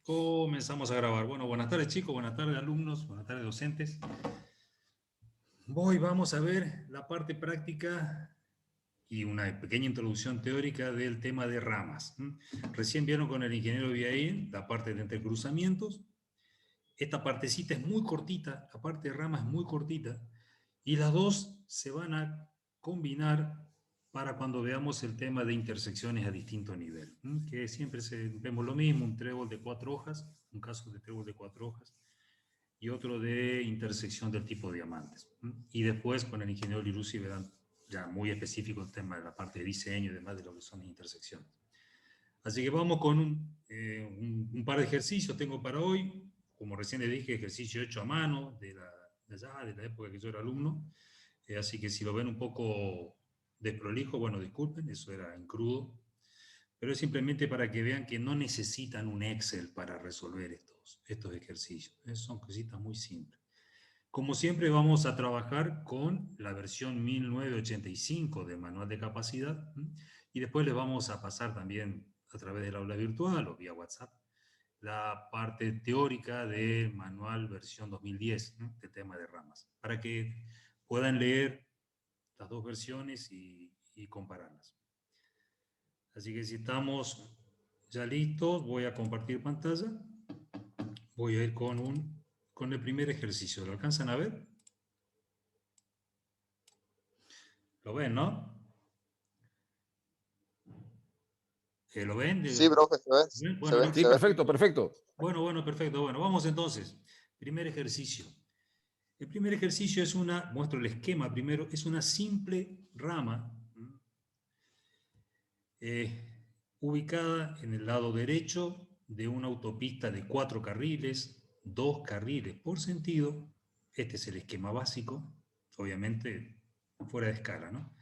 Comenzamos a grabar. Bueno, buenas tardes chicos, buenas tardes alumnos, buenas tardes docentes. Hoy vamos a ver la parte práctica y una pequeña introducción teórica del tema de ramas. Recién vieron con el ingeniero Viaín la parte de entrecruzamientos. Esta partecita es muy cortita, la parte de ramas es muy cortita, y las dos se van a combinar para cuando veamos el tema de intersecciones a distinto nivel, que siempre vemos lo mismo, un trébol de 4 hojas, un caso de trébol de 4 hojas, y otro de intersección del tipo diamantes. Y después con el ingeniero Lirusi verán ya muy específico el tema de la parte de diseño y demás de lo que son las intersecciones. Así que vamos con un par de ejercicios tengo para hoy. Como recién les dije, ejercicio hecho a mano de la época que yo era alumno. Así que si lo ven un poco desprolijo, bueno, disculpen, eso era en crudo. Pero es simplemente para que vean que no necesitan un Excel para resolver estos ejercicios. Son cositas muy simples. Como siempre vamos a trabajar con la versión 1985 del manual de capacidad y después les vamos a pasar también a través del aula virtual o vía WhatsApp la parte teórica del manual versión 2010 de tema de ramas para que puedan leer las dos versiones y compararlas. Así que si estamos ya listos, voy a compartir pantalla. Voy a ir con el primer ejercicio. ¿Lo alcanzan a ver? ¿Lo ven, no? ¿Lo ven? Sí, profe, se ve, se Bueno, ve, listo. Sí, se ve. perfecto, perfecto. Bueno, perfecto. Bueno, vamos entonces. Primer ejercicio. El primer ejercicio es muestro el esquema primero, es una simple rama ubicada en el lado derecho de una autopista de 4 carriles, 2 carriles por sentido. Este es el esquema básico, obviamente fuera de escala, ¿no?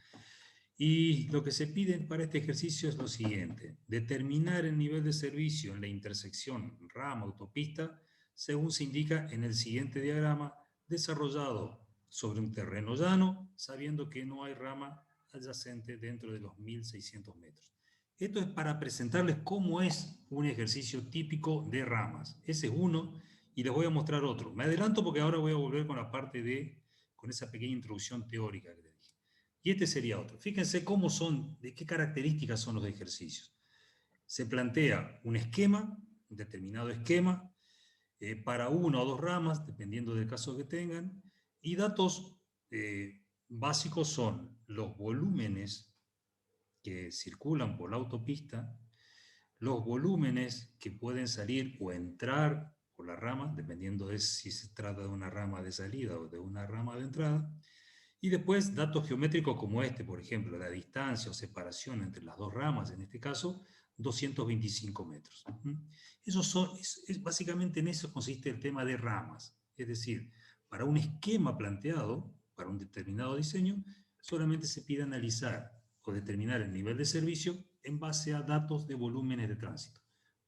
Y lo que se pide para este ejercicio es lo siguiente: determinar el nivel de servicio en la intersección rama-autopista según se indica en el siguiente diagrama desarrollado sobre un terreno llano, sabiendo que no hay rama adyacente dentro de los 1600 metros. Esto es para presentarles cómo es un ejercicio típico de ramas. Ese es uno, y les voy a mostrar otro. Me adelanto porque ahora voy a volver con la parte con esa pequeña introducción teórica que les dije. Y este sería otro. Fíjense cómo son, de qué características son los ejercicios. Se plantea un esquema, un determinado esquema, para una o dos ramas, dependiendo del caso que tengan, y datos básicos son los volúmenes que circulan por la autopista, los volúmenes que pueden salir o entrar por la rama, dependiendo de si se trata de una rama de salida o de una rama de entrada, y después datos geométricos como este, por ejemplo, la distancia o separación entre las dos ramas, en este caso, 225 metros. Básicamente en eso consiste el tema de ramas. Es decir, para un esquema planteado, para un determinado diseño, solamente se pide analizar o determinar el nivel de servicio en base a datos de volúmenes de tránsito.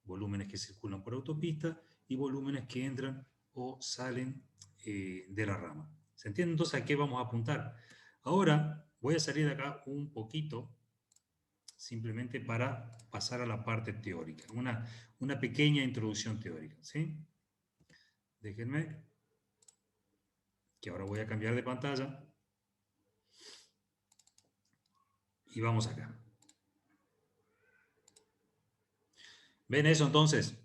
Volúmenes que circulan por autopista y volúmenes que entran o salen de la rama. ¿Se entiende entonces a qué vamos a apuntar? Ahora voy a salir de acá un poquito, simplemente para pasar a la parte teórica, una pequeña introducción teórica, ¿sí? Déjenme, que ahora voy a cambiar de pantalla, y vamos acá. ¿Ven eso entonces?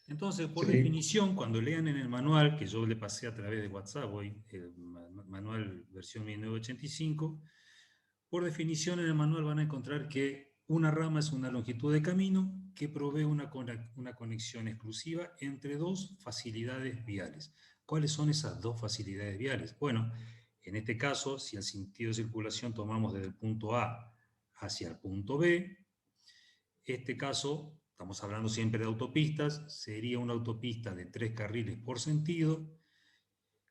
Entonces, por definición, cuando lean en el manual, que yo le pasé a través de WhatsApp hoy, el manual versión 1985, por definición en el manual van a encontrar que una rama es una longitud de camino que provee una conexión exclusiva entre dos facilidades viales. ¿Cuáles son esas dos facilidades viales? Bueno, en este caso, si el sentido de circulación tomamos desde el punto A hacia el punto B, este caso, estamos hablando siempre de autopistas, sería una autopista de 3 carriles por sentido,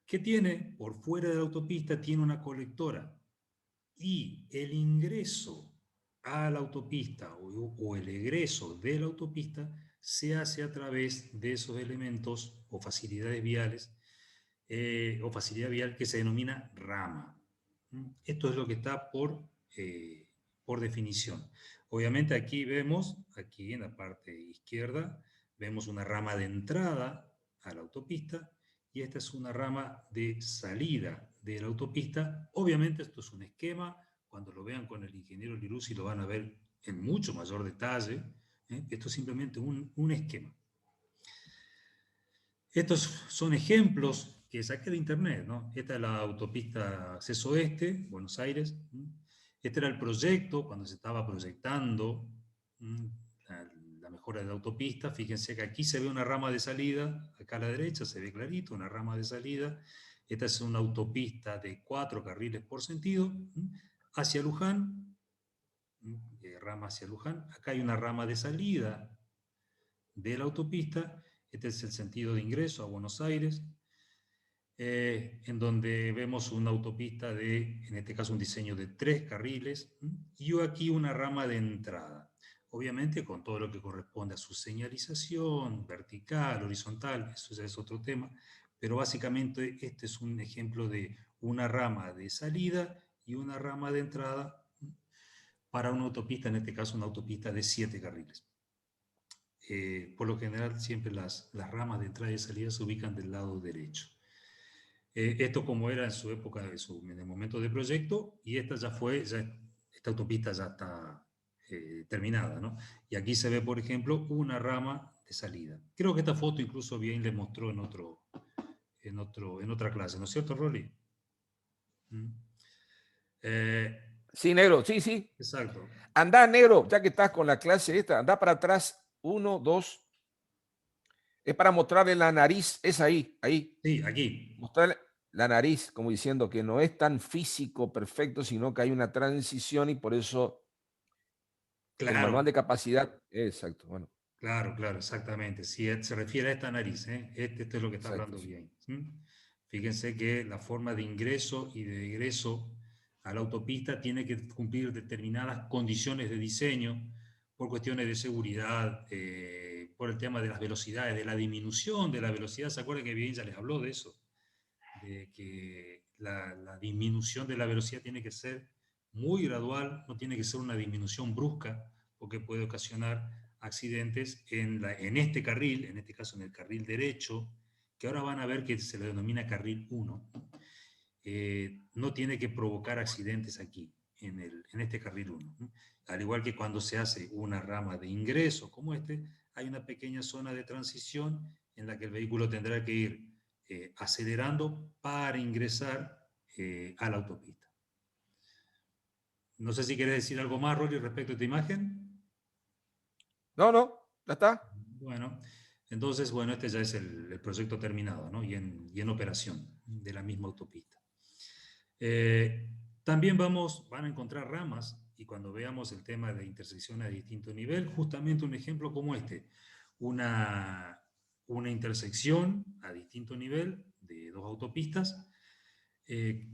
que tiene, por fuera de la autopista, tiene una colectora, y el ingreso a la autopista o el egreso de la autopista se hace a través de esos elementos o facilidades viales, o facilidad vial que se denomina rama. Esto es lo que está por definición. Obviamente aquí vemos, aquí en la parte izquierda, vemos una rama de entrada a la autopista y esta es una rama de salida de la autopista. Obviamente esto es un esquema, cuando lo vean con el ingeniero Liruzzi lo van a ver en mucho mayor detalle. Esto es simplemente un esquema. Estos son ejemplos que saqué de internet, ¿no? Esta es la autopista Acceso Este, Buenos Aires. Este era el proyecto cuando se estaba proyectando la mejora de la autopista. Fíjense que aquí se ve una rama de salida, acá a la derecha se ve clarito una rama de salida. Esta es una autopista de 4 carriles por sentido, hacia Luján, rama hacia Luján. Acá hay una rama de salida de la autopista. Este es el sentido de ingreso a Buenos Aires, en donde vemos una autopista de, en este caso, un diseño de 3 carriles, y aquí una rama de entrada. Obviamente con todo lo que corresponde a su señalización, vertical, horizontal, eso ya es otro tema, pero básicamente este es un ejemplo de una rama de salida y una rama de entrada para una autopista, en este caso una autopista de 7 carriles. Por lo general siempre las ramas de entrada y salida se ubican del lado derecho. Esto como era en su época, en el momento del proyecto, y esta ya fue, esta autopista ya está terminada, ¿no? Y aquí se ve, por ejemplo, una rama de salida. Creo que esta foto incluso bien le mostró en otra clase, ¿no es cierto, Rolly? Sí, negro, sí, sí. Exacto. Anda, negro, ya que estás con la clase esta, anda para atrás, 1, 2. Es para mostrarle la nariz, es ahí, ahí. Sí, aquí. Mostrarle la nariz, como diciendo que no es tan físico perfecto, sino que hay una transición y por eso el Claro, manual de capacidad, exacto, bueno, claro, claro, exactamente. Si se refiere a esta nariz, esto es lo que está exacto, hablando sí. bien. Fíjense que la forma de ingreso y de egreso a la autopista tiene que cumplir determinadas condiciones de diseño por cuestiones de seguridad, por el tema de las velocidades, de la disminución de la velocidad. ¿Se acuerdan que bien ya les habló de eso? De que la disminución de la velocidad tiene que ser muy gradual, no tiene que ser una disminución brusca, porque puede ocasionar accidentes en este carril, en este caso en el carril derecho, que ahora van a ver que se le denomina carril 1, no tiene que provocar accidentes aquí, en este carril 1. Al igual que cuando se hace una rama de ingreso como este, hay una pequeña zona de transición en la que el vehículo tendrá que ir acelerando para ingresar a la autopista. No sé si quieres decir algo más, Rolly, respecto a esta imagen. No, no, ya está. Bueno, entonces, bueno, este ya es el proyecto terminado, ¿no? Y en operación de la misma autopista. También van a encontrar ramas, y cuando veamos el tema de intersección a distinto nivel, justamente un ejemplo como este, una intersección a distinto nivel de 2 autopistas.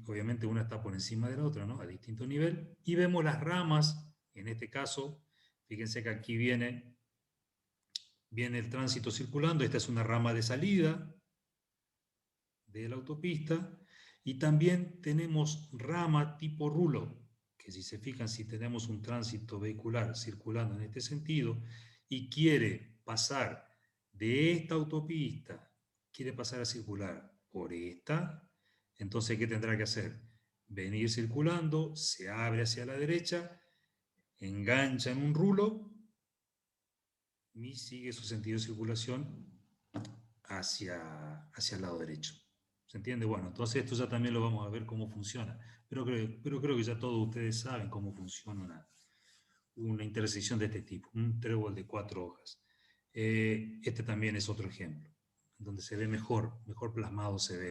Obviamente una está por encima de la otra, ¿no? A distinto nivel, y vemos las ramas, en este caso, fíjense que aquí viene el tránsito circulando, esta es una rama de salida de la autopista, y también tenemos rama tipo rulo, que si se fijan, si tenemos un tránsito vehicular circulando en este sentido y quiere pasar de esta autopista, quiere pasar a circular por esta, entonces ¿qué tendrá que hacer? Venir circulando, se abre hacia la derecha, engancha en un rulo y sigue su sentido de circulación hacia el lado derecho. ¿Se entiende? Bueno, entonces esto ya también lo vamos a ver cómo funciona. Pero creo que ya todos ustedes saben cómo funciona una intersección de este tipo, un trébol de 4 hojas. Este también es otro ejemplo, donde se ve mejor plasmado se ve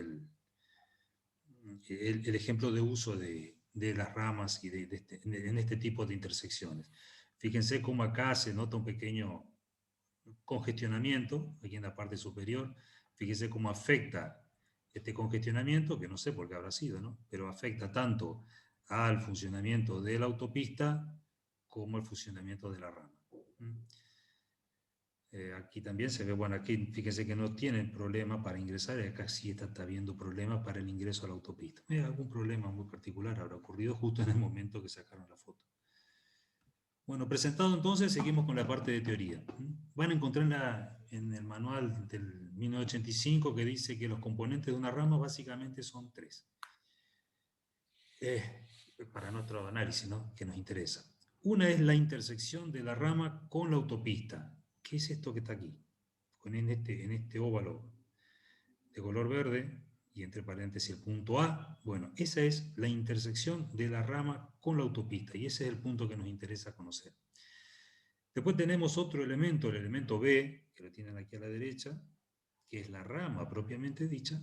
el ejemplo de uso de las ramas y en este tipo de intersecciones. Fíjense cómo acá se nota un pequeño congestionamiento, aquí en la parte superior. Fíjense cómo afecta este congestionamiento, que no sé por qué habrá sido, ¿no? Pero afecta tanto al funcionamiento de la autopista como al funcionamiento de la rama. Aquí también se ve, bueno, aquí fíjense que no tienen problema para ingresar, y acá sí está habiendo problemas para el ingreso a la autopista. Algún problema muy particular habrá ocurrido justo en el momento que sacaron la foto. Bueno, presentado entonces, seguimos con la parte de teoría. Van a encontrar en el manual del 1985 que dice que los componentes de una rama básicamente son tres. Para nuestro análisis, ¿no? Que nos interesa. Una es la intersección de la rama con la autopista. ¿Qué es esto que está aquí? En este óvalo de color verde y entre paréntesis el punto A. Bueno, esa es la intersección de la rama con la autopista y ese es el punto que nos interesa conocer. Después tenemos otro elemento, el elemento B, que lo tienen aquí a la derecha, que es la rama propiamente dicha,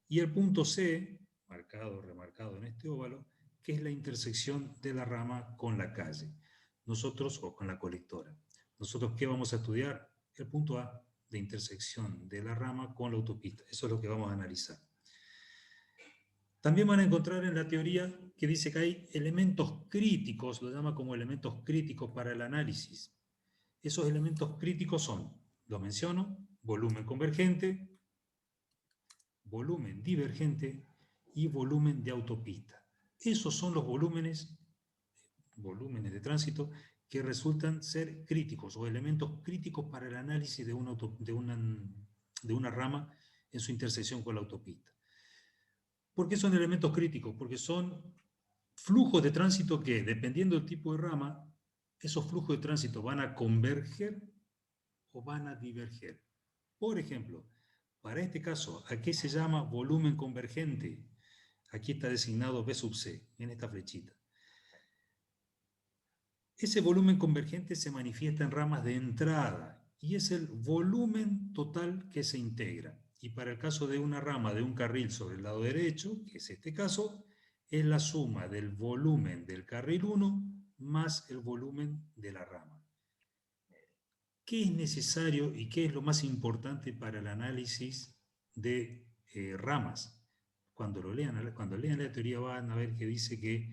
y el punto C, marcado, remarcado en este óvalo, que es la intersección de la rama con la calle, nosotros o con la colectora. Nosotros, ¿qué vamos a estudiar? El punto A, de intersección de la rama con la autopista. Eso es lo que vamos a analizar. También van a encontrar en la teoría que dice que hay elementos críticos, lo llama como elementos críticos para el análisis. Esos elementos críticos son, lo menciono, volumen convergente, volumen divergente y volumen de autopista. Esos son los volúmenes de tránsito que resultan ser críticos o elementos críticos para el análisis de una rama en su intersección con la autopista. ¿Por qué son elementos críticos? Porque son flujos de tránsito que, dependiendo del tipo de rama, esos flujos de tránsito van a converger o van a diverger. Por ejemplo, para este caso, ¿a qué se llama volumen convergente? Aquí está designado B sub C, en esta flechita. Ese volumen convergente se manifiesta en ramas de entrada y es el volumen total que se integra. Y para el caso de una rama de un carril sobre el lado derecho, que es este caso, es la suma del volumen del carril 1 más el volumen de la rama. ¿Qué es necesario y qué es lo más importante para el análisis de ramas? Cuando lean la teoría van a ver que dice que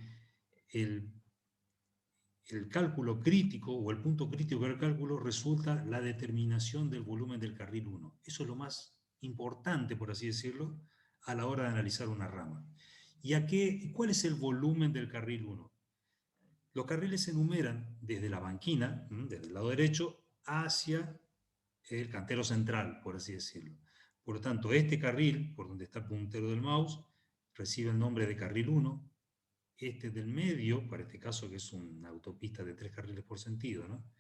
el cálculo crítico o el punto crítico del cálculo resulta la determinación del volumen del carril 1. Eso es lo más importante, por así decirlo, a la hora de analizar una rama. ¿Y cuál es el volumen del carril 1? Los carriles se enumeran desde la banquina, desde el lado derecho, hacia el cantero central, por así decirlo. Por lo tanto, este carril, por donde está el puntero del mouse, recibe el nombre de carril 1. Este del medio, para este caso que es una autopista de 3 carriles por sentido, ¿no?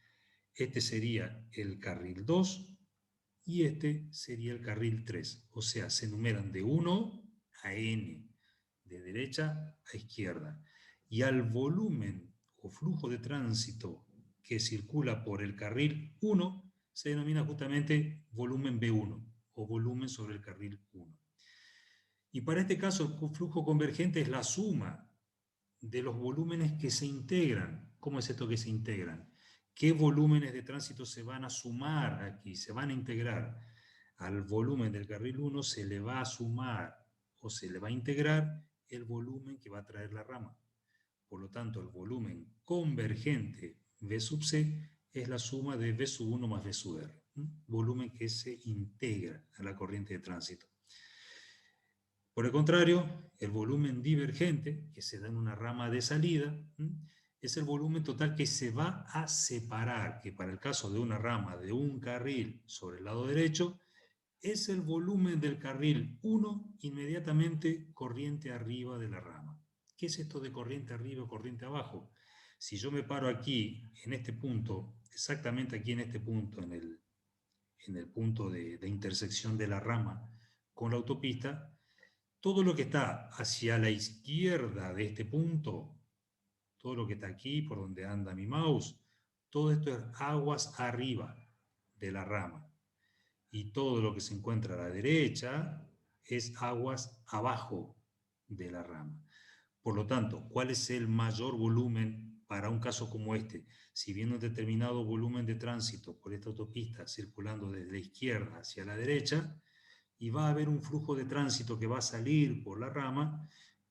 Este sería el carril 2 y este sería el carril 3. O sea, se enumeran de 1 a n, de derecha a izquierda. Y al volumen o flujo de tránsito que circula por el carril 1 se denomina justamente volumen B1 o volumen sobre el carril 1. Y para este caso el flujo convergente es la suma de los volúmenes que se integran. ¿Cómo es esto que se integran? ¿Qué volúmenes de tránsito se van a sumar aquí? Se van a integrar. Al volumen del carril 1 se le va a sumar o se le va a integrar el volumen que va a traer la rama. Por lo tanto, el volumen convergente V sub C es la suma de V sub 1 más V sub R. Volumen que se integra a la corriente de tránsito. Por el contrario, el volumen divergente, que se da en una rama de salida, es el volumen total que se va a separar, que para el caso de una rama de un carril sobre el lado derecho, es el volumen del carril 1 inmediatamente corriente arriba de la rama. ¿Qué es esto de corriente arriba o corriente abajo? Si yo me paro aquí, en este punto, exactamente aquí en este punto, en el punto de intersección de la rama con la autopista, todo lo que está hacia la izquierda de este punto, todo lo que está aquí por donde anda mi mouse, todo esto es aguas arriba de la rama. Y todo lo que se encuentra a la derecha es aguas abajo de la rama. Por lo tanto, ¿cuál es el mayor volumen para un caso como este? Si viene un determinado volumen de tránsito por esta autopista circulando desde la izquierda hacia la derecha, y va a haber un flujo de tránsito que va a salir por la rama,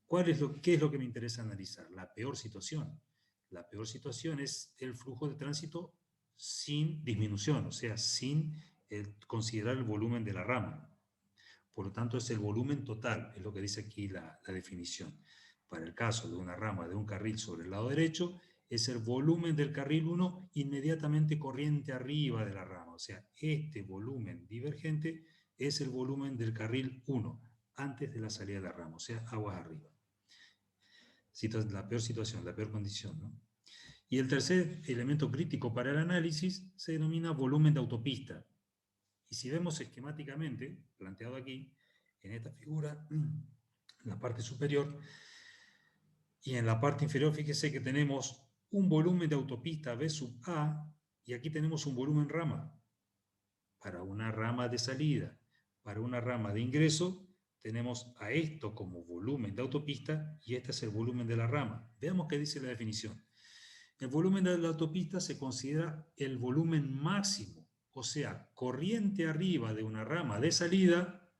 ¿qué es lo que me interesa analizar? La peor situación. La peor situación es el flujo de tránsito sin disminución, o sea, sin considerar el volumen de la rama. Por lo tanto, es el volumen total, es lo que dice aquí la definición. Para el caso de una rama de un carril sobre el lado derecho, es el volumen del carril 1 inmediatamente corriente arriba de la rama. O sea, este volumen divergente es el volumen del carril 1 antes de la salida de la rama, o sea, aguas arriba. La peor situación, la peor condición, ¿no? Y el tercer elemento crítico para el análisis se denomina volumen de autopista. Y si vemos esquemáticamente, planteado aquí, en esta figura, en la parte superior, y en la parte inferior, fíjese que tenemos un volumen de autopista B sub A, y aquí tenemos un volumen rama. Para una rama de salida, para una rama de ingreso, tenemos a esto como volumen de autopista, y este es el volumen de la rama. Veamos qué dice la definición. El volumen de la autopista se considera el volumen máximo, o sea, corriente arriba de una rama de salida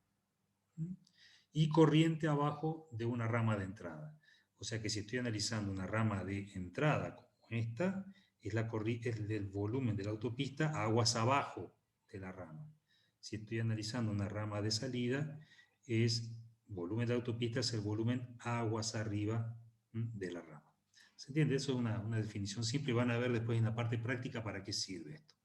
y corriente abajo de una rama de entrada. O sea que si estoy analizando una rama de entrada como esta, es el volumen de la autopista aguas abajo de la rama. Si estoy analizando una rama de salida, volumen de la autopista es el volumen aguas arriba de la rama. ¿Se entiende? Eso es una definición simple y van a ver después en la parte práctica para qué sirve esto.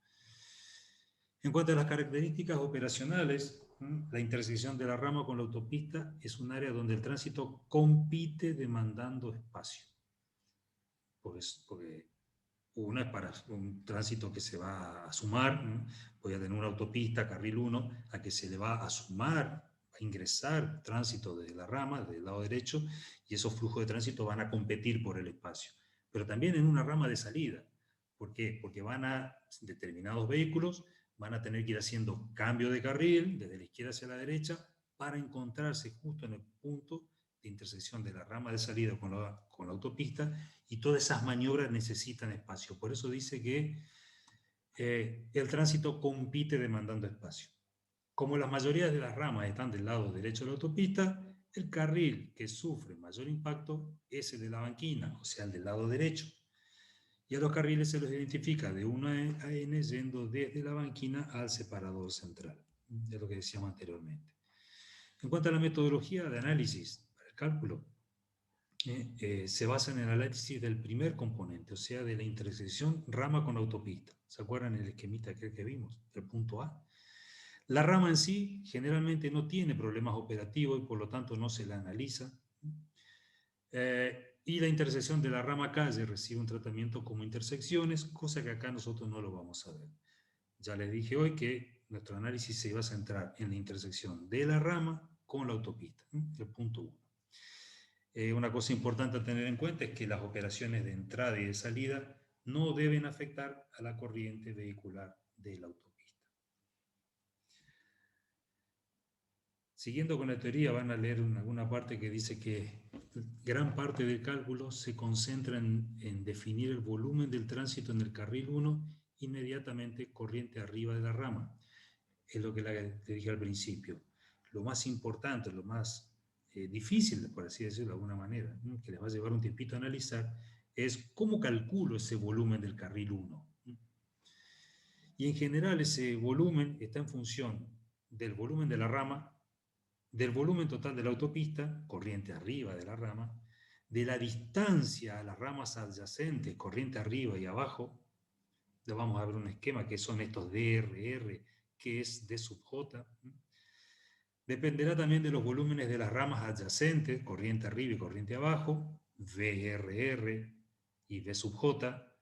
En cuanto a las características operacionales, la intersección de la rama con la autopista es un área donde el tránsito compite demandando espacio. Porque una es para un tránsito que se va a sumar, voy a tener una autopista, carril 1, a que se le va a sumar, a ingresar tránsito de la rama, del lado derecho, y esos flujos de tránsito van a competir por el espacio. Pero también en una rama de salida. ¿Por qué? Porque determinados vehículos van a tener que ir haciendo cambio de carril, desde la izquierda hacia la derecha, para encontrarse justo en el punto de intersección de la rama de salida con la autopista, y todas esas maniobras necesitan espacio. Por eso dice que el tránsito compite demandando espacio. Como la mayoría de las ramas están del lado derecho de la autopista, el carril que sufre mayor impacto es el de la banquina, o sea, el del lado derecho. Y a los carriles se los identifica de 1 a n yendo desde la banquina al separador central, de lo que decíamos anteriormente. En cuanto a la metodología de análisis para el cálculo, se basa en el análisis del primer componente, o sea, de la intersección rama con autopista. ¿Se acuerdan el esquemita que vimos? El punto A. La rama en sí generalmente no tiene problemas operativos y por lo tanto no se la analiza. Y la intersección de la rama calle recibe un tratamiento como intersecciones, cosa que acá nosotros no lo vamos a ver. Ya les dije hoy que nuestro análisis se iba a centrar en la intersección de la rama con la autopista, el punto 1. Una cosa importante a tener en cuenta es que las operaciones de entrada y de salida no deben afectar a la corriente vehicular de la autopista. Siguiendo con la teoría, van a leer en alguna parte que dice que gran parte del cálculo se concentra en definir el volumen del tránsito en el carril 1 inmediatamente corriente arriba de la rama. Es lo que te dije al principio. Lo más importante, lo más difícil, por así decirlo de alguna manera, que les va a llevar un tiempito a analizar, es cómo calculo ese volumen del carril 1. Y en general ese volumen está en función del volumen de la rama, del volumen total de la autopista, corriente arriba de la rama, de la distancia a las ramas adyacentes, corriente arriba y abajo. Ya vamos a ver un esquema que son estos DRR, que es D sub J. Dependerá también de los volúmenes de las ramas adyacentes, corriente arriba y corriente abajo, VRR y V sub J,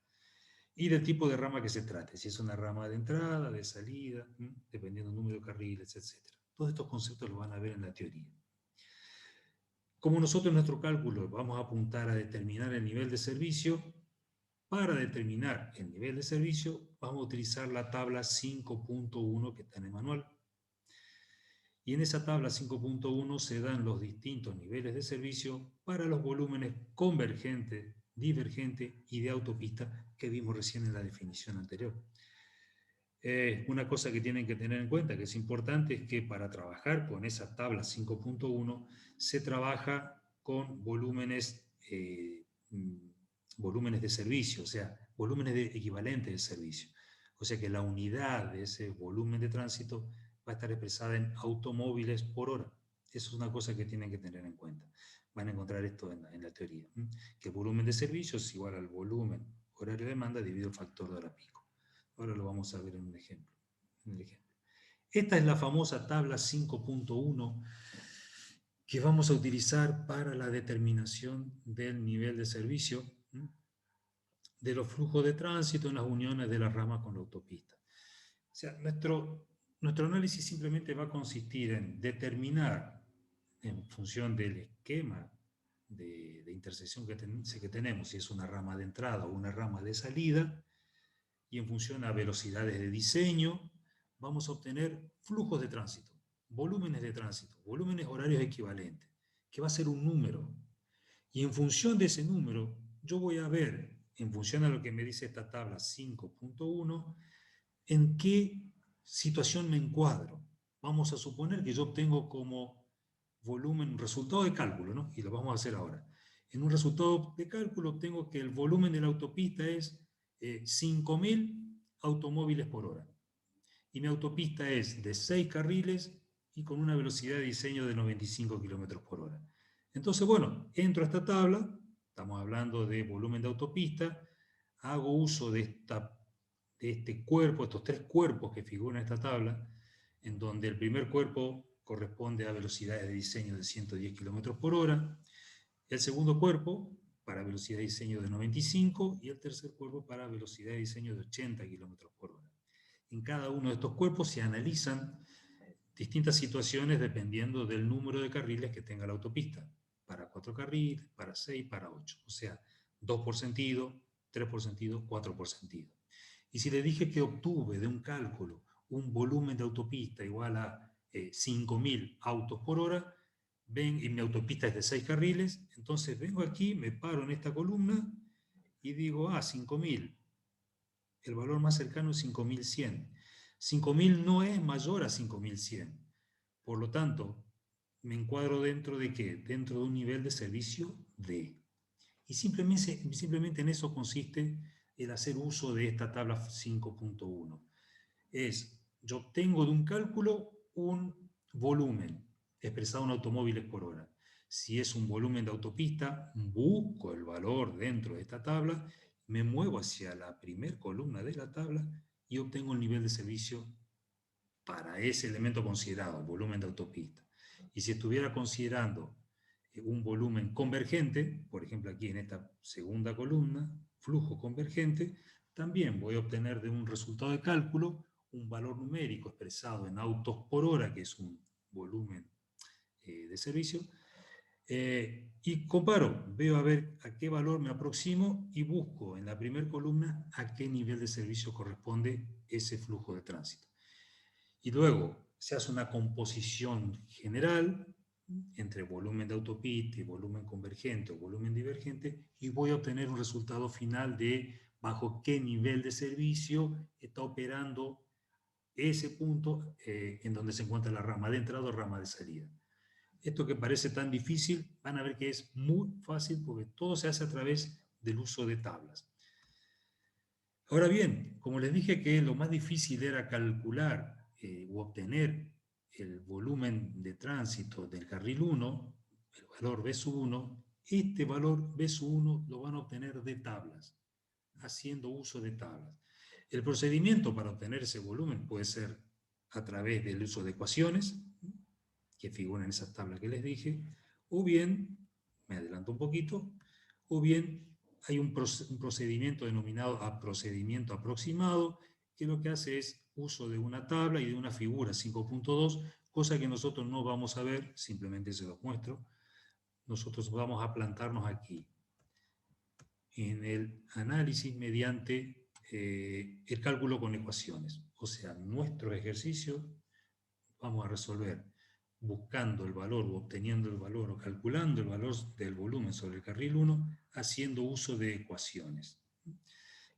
y del tipo de rama que se trate, si es una rama de entrada, de salida, dependiendo del número de carriles, etc. Todos estos conceptos los van a ver en la teoría. Como nosotros en nuestro cálculo vamos a apuntar a determinar el nivel de servicio, para determinar el nivel de servicio vamos a utilizar la tabla 5.1 que está en el manual. Y en esa tabla 5.1 se dan los distintos niveles de servicio para los volúmenes convergente, divergente y de autopista que vimos recién en la definición anterior. Una cosa que tienen que tener en cuenta, que es importante, es que para trabajar con esa tabla 5.1 se trabaja con volúmenes de servicio, o sea, volúmenes equivalentes de servicio. O sea que la unidad de ese volumen de tránsito va a estar expresada en automóviles por hora. Eso es una cosa que tienen que tener en cuenta. Van a encontrar esto en la teoría, que el volumen de servicio es igual al volumen horario de demanda dividido el factor de hora pico. Ahora lo vamos a ver en un ejemplo. Esta es la famosa tabla 5.1 que vamos a utilizar para la determinación del nivel de servicio de los flujos de tránsito en las uniones de la rama con la autopista. O sea, nuestro análisis simplemente va a consistir en determinar, en función del esquema de intersección que tenemos, si es una rama de entrada o una rama de salida, y en función a velocidades de diseño, vamos a obtener flujos de tránsito, volúmenes de tránsito, volúmenes horarios equivalentes, que va a ser un número. Y en función de ese número, yo voy a ver, en función a lo que me dice esta tabla 5.1, en qué situación me encuadro. Vamos a suponer que yo obtengo como volumen, resultado de cálculo, ¿no? Y lo vamos a hacer ahora. En un resultado de cálculo obtengo que el volumen de la autopista es 5.000 automóviles por hora. Y mi autopista es de 6 carriles y con una velocidad de diseño de 95 km por hora. Entonces, bueno, entro a esta tabla, estamos hablando de volumen de autopista, hago uso de este cuerpo, estos 3 cuerpos que figuran en esta tabla, en donde el primer cuerpo corresponde a velocidades de diseño de 110 km por hora, el segundo cuerpo para velocidad de diseño de 95 y el tercer cuerpo para velocidad de diseño de 80 km por hora. En cada uno de estos cuerpos se analizan distintas situaciones dependiendo del número de carriles que tenga la autopista. Para 4 carriles, para 6, para 8. O sea, 2 por sentido, 3 por sentido, 4 por sentido. Y si le dije que obtuve de un cálculo un volumen de autopista igual a 5.000 autos por hora, ven, y mi autopista es de 6 carriles, entonces vengo aquí, me paro en esta columna y digo, 5.000. El valor más cercano es 5.100. 5.000 no es mayor a 5.100. Por lo tanto, me encuadro dentro de ¿qué? Dentro de un nivel de servicio D. Y simplemente en eso consiste el hacer uso de esta tabla 5.1. Yo obtengo de un cálculo un volumen expresado en automóviles por hora. Si es un volumen de autopista, busco el valor dentro de esta tabla, me muevo hacia la primera columna de la tabla y obtengo el nivel de servicio para ese elemento considerado, volumen de autopista. Y si estuviera considerando un volumen convergente, por ejemplo aquí en esta segunda columna, flujo convergente, también voy a obtener de un resultado de cálculo un valor numérico expresado en autos por hora, que es un volumen de servicio, y comparo, veo a ver a qué valor me aproximo y busco en la primera columna a qué nivel de servicio corresponde ese flujo de tránsito. Y luego se hace una composición general entre volumen de autopista y volumen convergente o volumen divergente y voy a obtener un resultado final de bajo qué nivel de servicio está operando ese punto en donde se encuentra la rama de entrada o rama de salida. Esto que parece tan difícil, van a ver que es muy fácil porque todo se hace a través del uso de tablas. Ahora bien, como les dije que lo más difícil era calcular o obtener el volumen de tránsito del carril 1, el valor B1, este valor B1 lo van a obtener de tablas, haciendo uso de tablas. El procedimiento para obtener ese volumen puede ser a través del uso de ecuaciones, que figuran en esas tablas que les dije, o bien, me adelanto un poquito, o bien hay un procedimiento denominado procedimiento aproximado, que lo que hace es uso de una tabla y de una figura 5.2, cosa que nosotros no vamos a ver, simplemente se los muestro. Nosotros vamos a plantarnos aquí, en el análisis mediante el cálculo con ecuaciones. O sea, nuestro ejercicio vamos a resolver buscando el valor o obteniendo el valor o calculando el valor del volumen sobre el carril 1 haciendo uso de ecuaciones.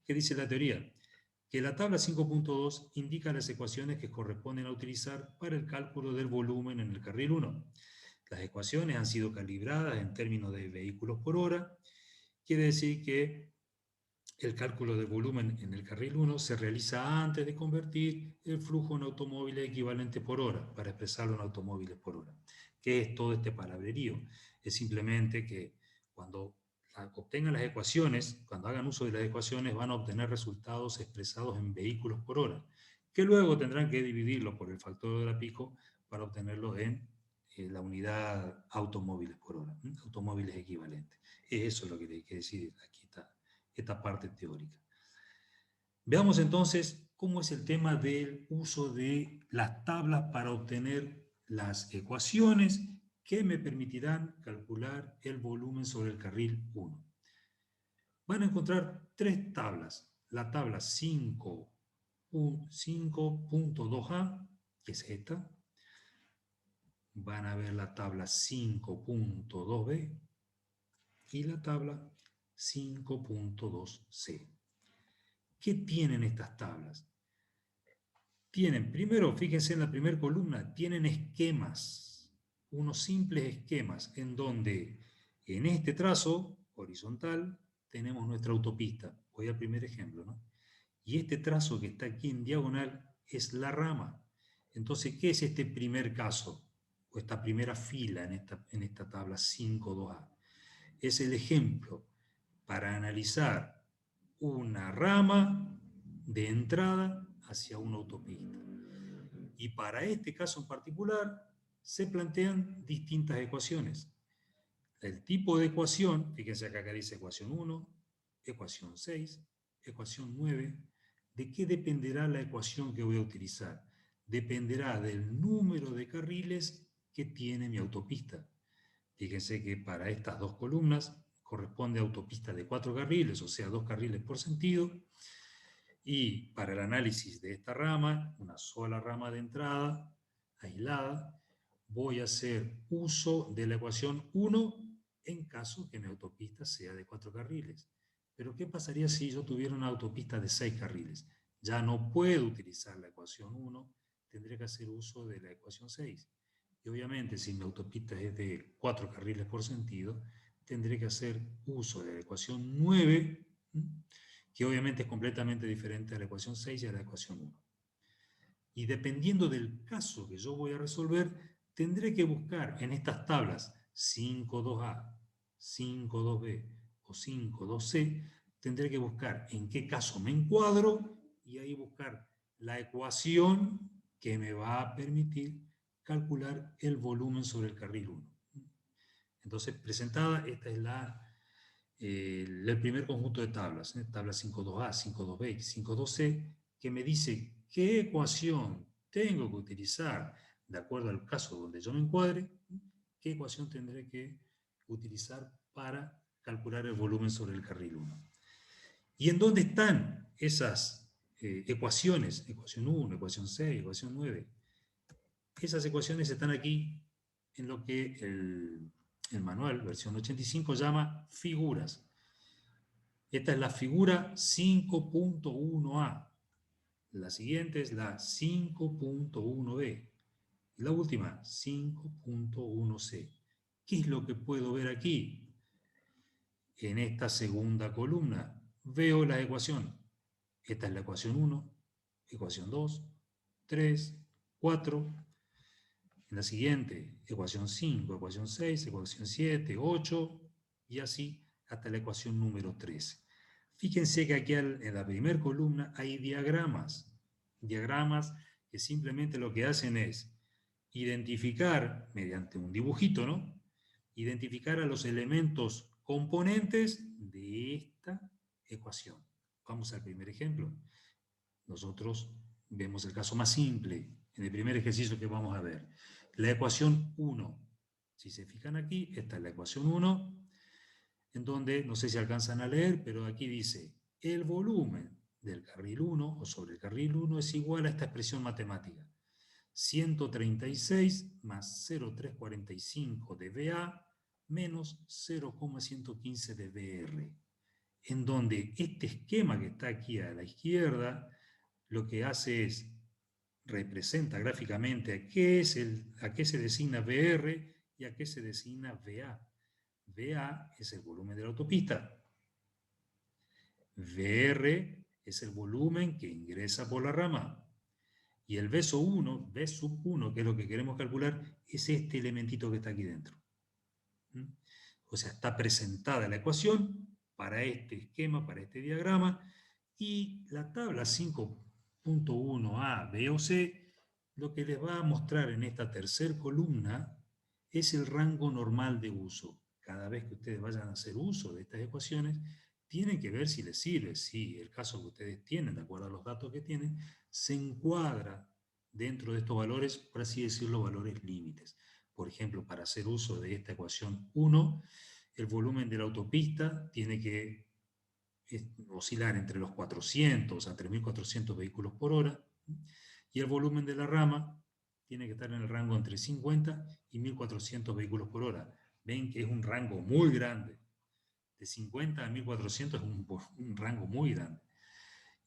¿Qué dice la teoría? Que la tabla 5.2 indica las ecuaciones que corresponden a utilizar para el cálculo del volumen en el carril 1. Las ecuaciones han sido calibradas en términos de vehículos por hora. Quiere decir que el cálculo del volumen en el carril 1 se realiza antes de convertir el flujo en automóviles equivalente por hora, para expresarlo en automóviles por hora. ¿Qué es todo este palabrerío? Es simplemente que cuando obtengan las ecuaciones, cuando hagan uso de las ecuaciones, van a obtener resultados expresados en vehículos por hora, que luego tendrán que dividirlo por el factor de la pico para obtenerlo en la unidad automóviles por hora, automóviles equivalentes. Eso es lo que hay que decir aquí, esta parte teórica. Veamos entonces cómo es el tema del uso de las tablas para obtener las ecuaciones que me permitirán calcular el volumen sobre el carril 1. Van a encontrar tres tablas. La tabla 5.2a, que es esta. Van a ver la tabla 5.2b y la tabla 5.2c. ¿Qué tienen estas tablas? Tienen, primero, fíjense en la primera columna, tienen esquemas, unos simples esquemas en donde en este trazo horizontal tenemos nuestra autopista. Voy al primer ejemplo, ¿no? Y este trazo que está aquí en diagonal es la rama. Entonces, ¿qué es este primer caso? O esta primera fila en esta tabla 5.2a. Es el ejemplo para analizar una rama de entrada hacia una autopista. Y para este caso en particular se plantean distintas ecuaciones. El tipo de ecuación, fíjense acá que dice ecuación 1, ecuación 6, ecuación 9. ¿De qué dependerá la ecuación que voy a utilizar? Dependerá del número de carriles que tiene mi autopista. Fíjense que para estas dos columnas corresponde a autopista de 4 carriles, o sea, 2 carriles por sentido. Y para el análisis de esta rama, una sola rama de entrada aislada, voy a hacer uso de la ecuación 1 en caso que mi autopista sea de 4 carriles. Pero ¿qué pasaría si yo tuviera una autopista de 6 carriles? Ya no puedo utilizar la ecuación 1, tendré que hacer uso de la ecuación 6. Y obviamente, si mi autopista es de 4 carriles por sentido, tendré que hacer uso de la ecuación 9, que obviamente es completamente diferente a la ecuación 6 y a la ecuación 1. Y dependiendo del caso que yo voy a resolver, tendré que buscar en estas tablas 5.2a, 5.2b o 5.2c, tendré que buscar en qué caso me encuadro y ahí buscar la ecuación que me va a permitir calcular el volumen sobre el carril 1. Entonces, presentada, esta es el primer conjunto de tablas, tabla 5.2a, 5.2b y 5.2c, que me dice qué ecuación tengo que utilizar de acuerdo al caso donde yo me encuadre, qué ecuación tendré que utilizar para calcular el volumen sobre el carril 1. ¿Y en dónde están esas ecuaciones? Ecuación 1, ecuación 6, ecuación 9. Esas ecuaciones están aquí en lo que el manual, versión 85, llama figuras. Esta es la figura 5.1a. La siguiente es la 5.1b. Y la última, 5.1c. ¿Qué es lo que puedo ver aquí? En esta segunda columna veo la ecuación. Esta es la ecuación 1, ecuación 2, 3, 4. En la siguiente, ecuación 5, ecuación 6, ecuación 7, 8, y así hasta la ecuación número 13. Fíjense que aquí en la primera columna hay diagramas que simplemente lo que hacen es identificar, mediante un dibujito, ¿no? Identificar a los elementos componentes de esta ecuación. Vamos al primer ejemplo. Nosotros vemos el caso más simple, en el primer ejercicio que vamos a ver. La ecuación 1. Si se fijan aquí, esta es la ecuación 1, en donde, no sé si alcanzan a leer, pero aquí dice, el volumen del carril 1 o sobre el carril 1 es igual a esta expresión matemática. 136 más 0,345 de VA menos 0,115 de VR. En donde este esquema que está aquí a la izquierda, lo que hace es, representa gráficamente a qué se designa VR y a qué se designa VA. VA es el volumen de la autopista. VR es el volumen que ingresa por la rama. Y el V sub 1, que es lo que queremos calcular, es este elementito que está aquí dentro. O sea, está presentada la ecuación para este esquema, para este diagrama, y la tabla 5.1a, B o C, lo que les va a mostrar en esta tercera columna es el rango normal de uso. Cada vez que ustedes vayan a hacer uso de estas ecuaciones, tienen que ver si les sirve, si el caso que ustedes tienen, de acuerdo a los datos que tienen, se encuadra dentro de estos valores, por así decirlo, valores límites. Por ejemplo, para hacer uso de esta ecuación 1, el volumen de la autopista tiene que oscilar entre los 400 a 3.400 vehículos por hora, y el volumen de la rama tiene que estar en el rango entre 50 y 1.400 vehículos por hora. Ven que es un rango muy grande. De 50 a 1.400 es un rango muy grande.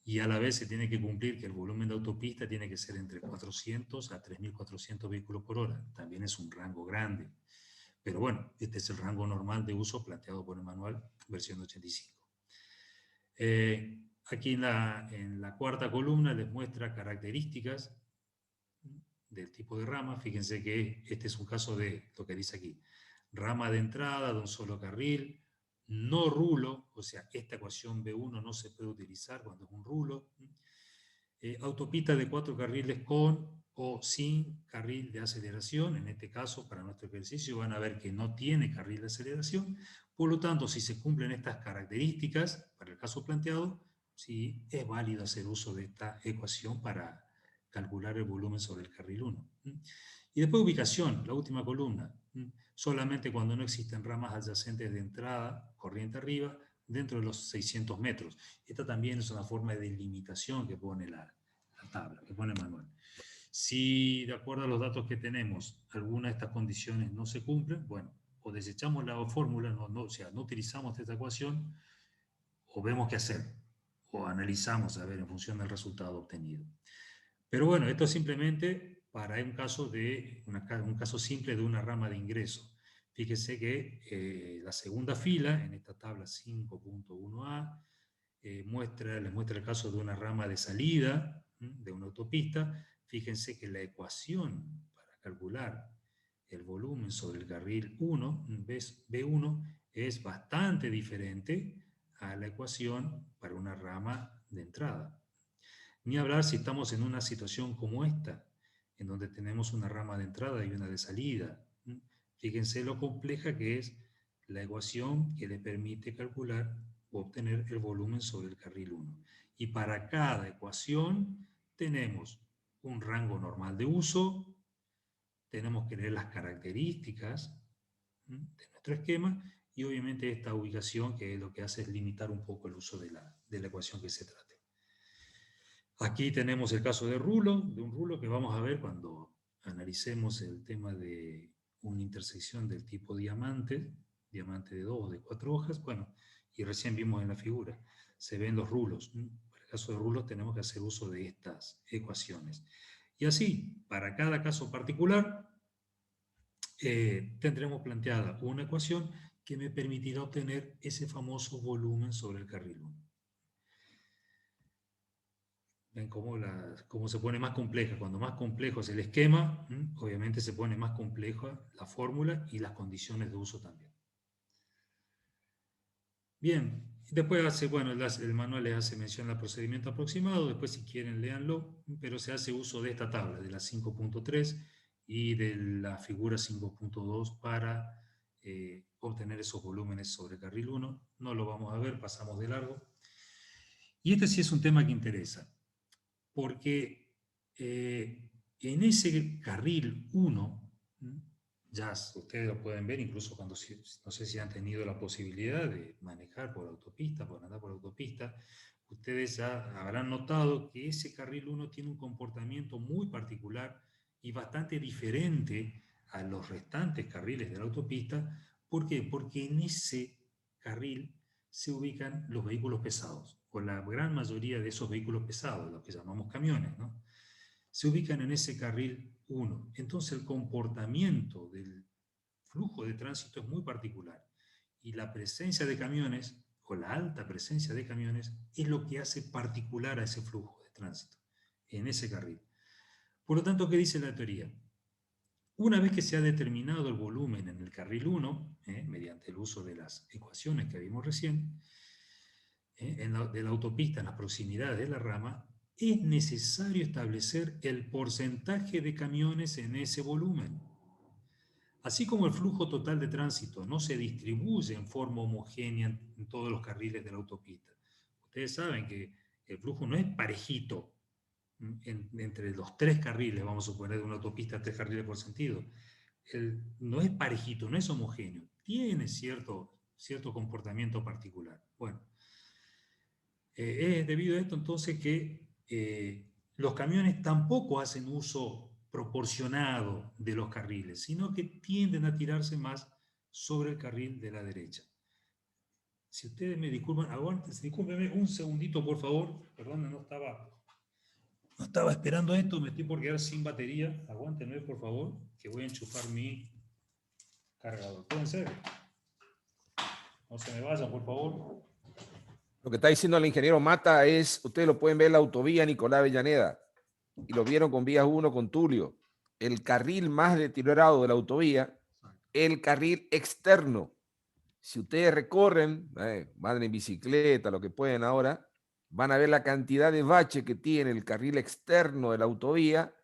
Y a la vez se tiene que cumplir que el volumen de autopista tiene que ser entre 400 a 3.400 vehículos por hora. También es un rango grande. Pero bueno, este es el rango normal de uso planteado por el manual, versión 85. Aquí en la cuarta columna les muestra características del tipo de rama. Fíjense que este es un caso de lo que dice aquí. Rama de entrada de un solo carril, no rulo, o sea, esta ecuación B1 no se puede utilizar cuando es un rulo. Autopista de 4 carriles con o sin carril de aceleración. En este caso, para nuestro ejercicio, van a ver que no tiene carril de aceleración. Por lo tanto, si se cumplen estas características, para el caso planteado, sí es válido hacer uso de esta ecuación para calcular el volumen sobre el carril 1. Y después ubicación, la última columna. Solamente cuando no existen ramas adyacentes de entrada, corriente arriba, dentro de los 600 metros. Esta también es una forma de limitación que pone la tabla, que pone el manual. Si, de acuerdo a los datos que tenemos, alguna de estas condiciones no se cumplen, bueno, o desechamos la fórmula, o sea, no utilizamos esta ecuación, o vemos qué hacer, o analizamos a ver en función del resultado obtenido. Pero bueno, esto es simplemente para un caso simple de una rama de ingreso. Fíjese que la segunda fila, en esta tabla 5.1a, les muestra el caso de una rama de salida de una autopista. Fíjense que la ecuación para calcular el volumen sobre el carril 1, B1, es bastante diferente a la ecuación para una rama de entrada. Ni hablar si estamos en una situación como esta, en donde tenemos una rama de entrada y una de salida. Fíjense lo compleja que es la ecuación que le permite calcular o obtener el volumen sobre el carril 1. Y para cada ecuación tenemos un rango normal de uso, tenemos que leer las características de nuestro esquema y obviamente esta ubicación que lo que hace es limitar un poco el uso de la ecuación que se trate. Aquí tenemos el caso de un rulo que vamos a ver cuando analicemos el tema de una intersección del tipo diamante de 2 o de 4 hojas, bueno, y recién vimos en la figura, se ven los rulos. Para el caso de rulos tenemos que hacer uso de estas ecuaciones. Y así, para cada caso particular, tendremos planteada una ecuación que me permitirá obtener ese famoso volumen sobre el carril 1. Ven cómo se pone más compleja. Cuando más complejo es el esquema, obviamente se pone más compleja la fórmula y las condiciones de uso también. Bien, después el manual les hace mención al procedimiento aproximado, después si quieren léanlo, pero se hace uso de esta tabla, de la 5.3 y de la figura 5.2 para obtener esos volúmenes sobre carril 1. No lo vamos a ver, pasamos de largo. Y este sí es un tema que interesa, porque en ese carril 1, ya ustedes lo pueden ver, incluso cuando, no sé si han tenido la posibilidad de manejar por autopista, por andar por autopista, ustedes ya habrán notado que ese carril 1 tiene un comportamiento muy particular y bastante diferente a los restantes carriles de la autopista. ¿Por qué? Porque en ese carril se ubican los vehículos pesados, o la gran mayoría de esos vehículos pesados, los que llamamos camiones, ¿no? Se ubican en ese carril 1. Entonces el comportamiento del flujo de tránsito es muy particular. Y la presencia de camiones, o la alta presencia de camiones, es lo que hace particular a ese flujo de tránsito, en ese carril. Por lo tanto, ¿qué dice la teoría? Una vez que se ha determinado el volumen en el carril 1, mediante el uso de las ecuaciones que vimos recién, de la autopista en las proximidades de la rama, es necesario establecer el porcentaje de camiones en ese volumen. Así como el flujo total de tránsito no se distribuye en forma homogénea en todos los carriles de la autopista. Ustedes saben que el flujo no es parejito entre los tres carriles, vamos a suponer de una autopista, 3 carriles por sentido. No es parejito, no es homogéneo, tiene cierto comportamiento particular. Bueno, es debido a esto entonces que los camiones tampoco hacen uso proporcionado de los carriles, sino que tienden a tirarse más sobre el carril de la derecha. Si ustedes me disculpan, discúlpenme un segundito, por favor. Perdón, no estaba esperando esto, me estoy por quedar sin batería. Aguántenme, por favor, que voy a enchufar mi cargador. ¿Pueden ser? No se me vayan, por favor. Lo que está diciendo el ingeniero Mata es, ustedes lo pueden ver en la autovía Nicolás Avellaneda, y lo vieron con vías 1 con Tulio, el carril más deteriorado de la autovía, el carril externo. Si ustedes recorren, van en bicicleta, lo que pueden ahora, van a ver la cantidad de bache que tiene el carril externo de la autovía,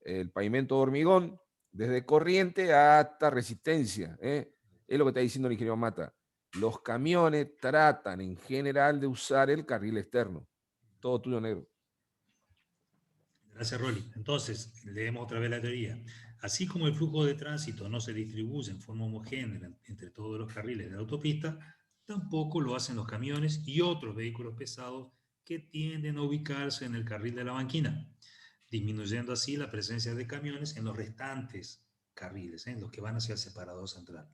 el pavimento de hormigón, desde corriente hasta resistencia. Es lo que está diciendo el ingeniero Mata. Los camiones tratan en general de usar el carril externo. Todo tuyo, negro. Gracias, Rolly. Entonces, leemos otra vez la teoría. Así como el flujo de tránsito no se distribuye en forma homogénea entre todos los carriles de la autopista, tampoco lo hacen los camiones y otros vehículos pesados que tienden a ubicarse en el carril de la banquina, disminuyendo así la presencia de camiones en los restantes carriles, en los que van hacia el separador central.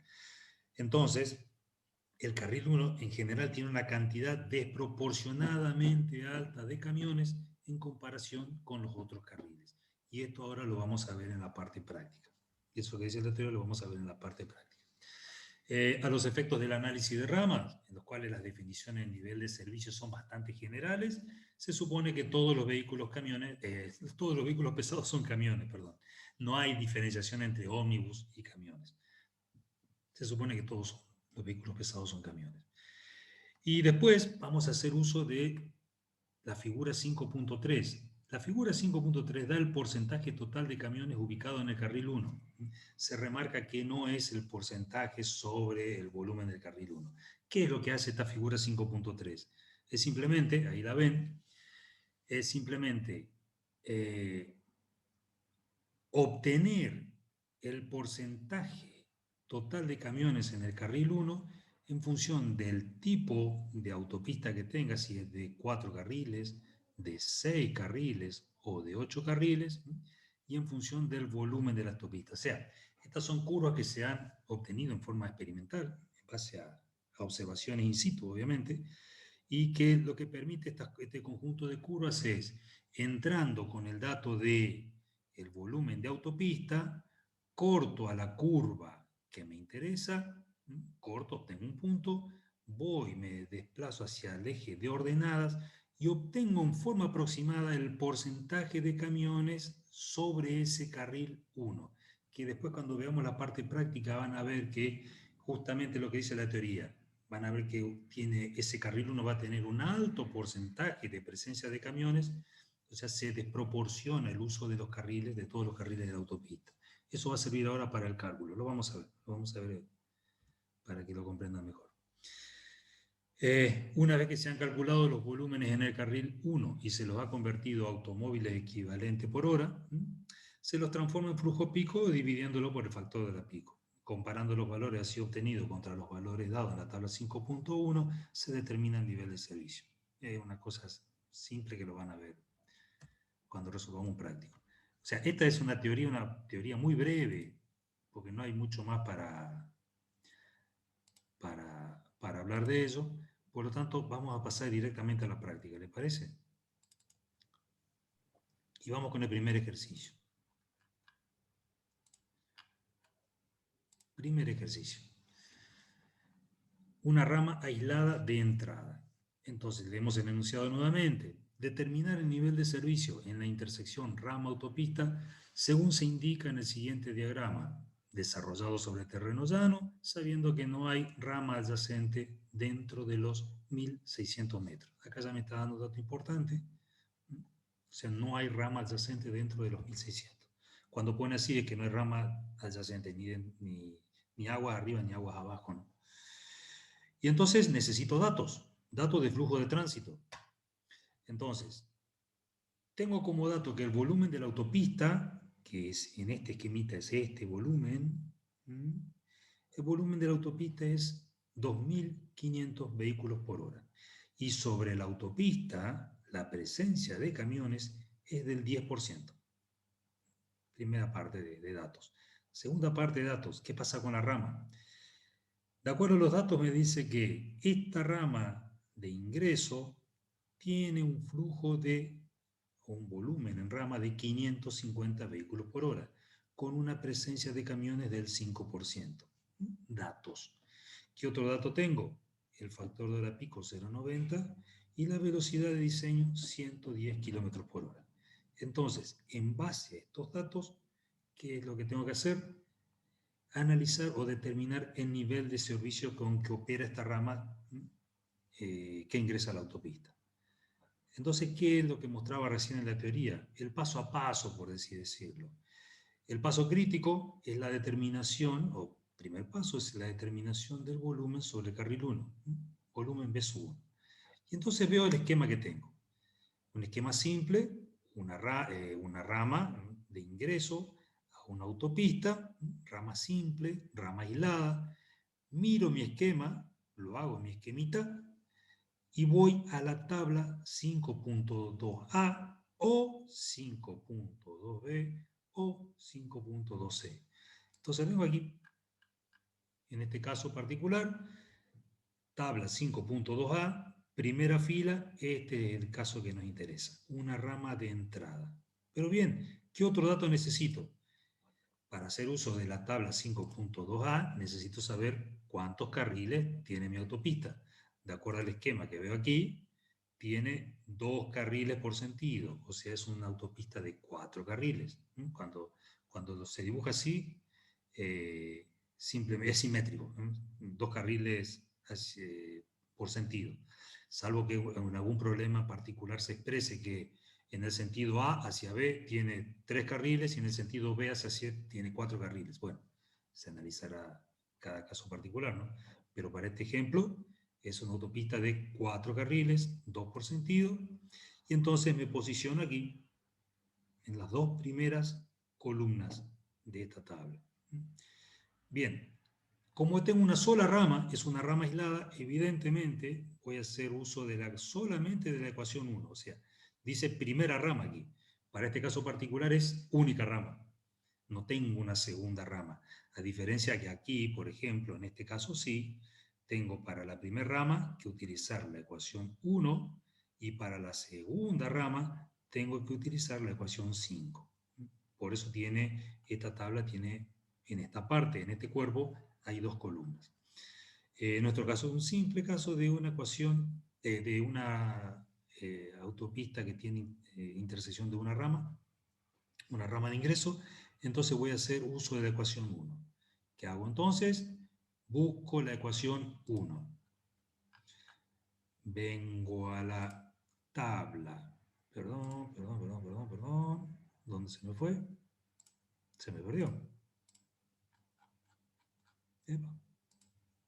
Entonces, el carril 1 en general tiene una cantidad desproporcionadamente alta de camiones en comparación con los otros carriles. Y esto ahora lo vamos a ver en la parte práctica. Eso que dice la teoría lo vamos a ver en la parte práctica. A los efectos del análisis de ramas, en los cuales las definiciones de nivel de servicio son bastante generales, se supone que todos los vehículos pesados son camiones, perdón. No hay diferenciación entre ómnibus y camiones. Se supone que todos los vehículos pesados son camiones. Y después vamos a hacer uso de la figura 5.3. La figura 5.3 da el porcentaje total de camiones ubicados en el carril 1. Se remarca que no es el porcentaje sobre el volumen del carril 1. ¿Qué es lo que hace esta figura 5.3? Es simplemente, ahí la ven, es simplemente obtener el porcentaje total de camiones en el carril 1 en función del tipo de autopista que tenga, si es de 4 carriles, de 6 carriles o de 8 carriles, y en función del volumen de la autopista. O sea, estas son curvas que se han obtenido en forma experimental, en base a observaciones in situ, obviamente, y que lo que permite este conjunto de curvas es, entrando con el dato de el volumen de autopista, corto a la curva que me interesa, corto, obtengo un punto, voy, me desplazo hacia el eje de ordenadas y obtengo en forma aproximada el porcentaje de camiones sobre ese carril 1, que después cuando veamos la parte práctica van a ver que justamente lo que dice la teoría, van a ver que ese carril 1 va a tener un alto porcentaje de presencia de camiones, o sea, se desproporciona el uso de los carriles, de todos los carriles de la autopista. Eso va a servir ahora para el cálculo, lo vamos a ver para que lo comprendan mejor. Una vez que se han calculado los volúmenes en el carril 1 y se los ha convertido a automóviles equivalentes por hora, se los transforma en flujo pico dividiéndolo por el factor de la pico. Comparando los valores así obtenidos contra los valores dados en la tabla 5.1, se determina el nivel de servicio. Es una cosa simple que lo van a ver cuando resolvamos un práctico. O sea, esta es una teoría muy breve, porque no hay mucho más para hablar de eso. Por lo tanto, vamos a pasar directamente a la práctica, ¿les parece? Y vamos con el primer ejercicio. Primer ejercicio. Una rama aislada de entrada. Entonces, leemos el enunciado nuevamente. determinar el nivel de servicio en la intersección rama-autopista según se indica en el siguiente diagrama, desarrollado sobre terreno llano, sabiendo que no hay rama adyacente dentro de los 1600 metros. Acá ya me está dando un dato importante. O sea, no hay rama adyacente dentro de los 1600. Cuando pone así es que no hay rama adyacente, ni aguas arriba ni aguas abajo, ¿no? Y entonces necesito datos de flujo de tránsito. Entonces, tengo como dato que el volumen de la autopista, que es en este esquemita es este volumen, el volumen de la autopista es 2.500 vehículos por hora. Y sobre la autopista, la presencia de camiones es del 10%. Primera parte de datos. Segunda parte de datos, ¿qué pasa con la rama? De acuerdo a los datos me dice que esta rama de ingreso tiene un flujo de, o un volumen en rama de 550 vehículos por hora, con una presencia de camiones del 5%. Datos. ¿Qué otro dato tengo? El factor de hora pico 0,90 y la velocidad de diseño 110 kilómetros por hora. Entonces, en base a estos datos, ¿qué es lo que tengo que hacer? Analizar o determinar el nivel de servicio con que opera esta rama que ingresa a la autopista. Entonces, ¿qué es lo que mostraba recién en la teoría? El paso a paso, por así decirlo. El paso crítico es la determinación, o primer paso es la determinación del volumen sobre el carril 1, volumen B sub 1. Y entonces veo el esquema que tengo. Un esquema simple, una rama de ingreso a una autopista, rama simple, rama aislada. Miro mi esquema, lo hago en mi esquemita, y voy a la tabla 5.2a o 5.2b o 5.2c. Entonces vengo aquí, en este caso particular, tabla 5.2a, primera fila, este es el caso que nos interesa, una rama de entrada. Pero bien, ¿qué otro dato necesito? Para hacer uso de la tabla 5.2a necesito saber cuántos carriles tiene mi autopista. De acuerdo al esquema que veo aquí, tiene 2 carriles por sentido, o sea, es una autopista de 4 carriles. Cuando se dibuja así, simplemente es simétrico, 2 carriles por sentido. Salvo que en algún problema particular se exprese que en el sentido A hacia B tiene 3 carriles y en el sentido B hacia C tiene 4 carriles. Bueno, se analizará cada caso particular, ¿no? Pero para este ejemplo es una autopista de 4 carriles, 2 por sentido, y entonces me posiciono aquí en las 2 primeras columnas de esta tabla. Bien, como tengo una sola rama, es una rama aislada, evidentemente voy a hacer uso solamente de la ecuación 1, o sea, dice primera rama aquí. Para este caso particular es única rama. No tengo una segunda rama. A diferencia que aquí, por ejemplo, en este caso sí, tengo para la primera rama que utilizar la ecuación 1 y para la segunda rama tengo que utilizar la ecuación 5. Por eso esta tabla tiene en esta parte, en este cuerpo, hay 2 columnas. En nuestro caso es un simple caso de una ecuación, de una autopista que tiene intersección de una rama de ingreso, entonces voy a hacer uso de la ecuación 1. ¿Qué hago entonces? Busco la ecuación 1. Vengo a la tabla. Perdón. ¿Dónde se me fue? Se me perdió. Epa.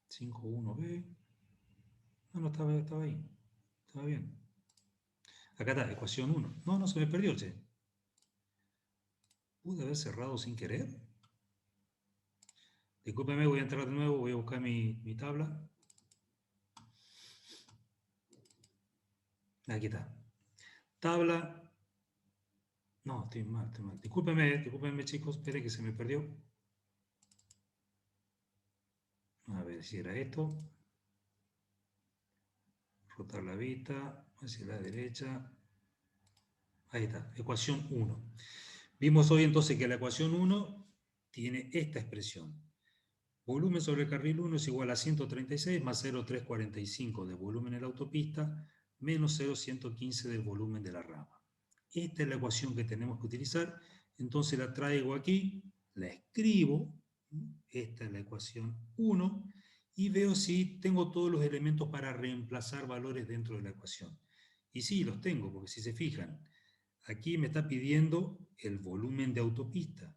5.1b. No, estaba ahí. Estaba bien. Acá está, ecuación 1. No, se me perdió, che. ¿Pude haber cerrado sin querer? Discúlpeme, voy a entrar de nuevo, voy a buscar mi tabla. Aquí está. Tabla. No, estoy mal. Discúlpenme chicos, espere que se me perdió. A ver si era esto. Rotar la vista hacia la derecha. Ahí está, ecuación 1. Vimos hoy entonces que la ecuación 1 tiene esta expresión. Volumen sobre el carril 1 es igual a 136 más 0,345 de volumen en la autopista menos 0,115 del volumen de la rama. Esta es la ecuación que tenemos que utilizar, entonces la traigo aquí, la escribo, esta es la ecuación 1, y veo si tengo todos los elementos para reemplazar valores dentro de la ecuación. Y sí, los tengo, porque si se fijan, aquí me está pidiendo el volumen de autopista,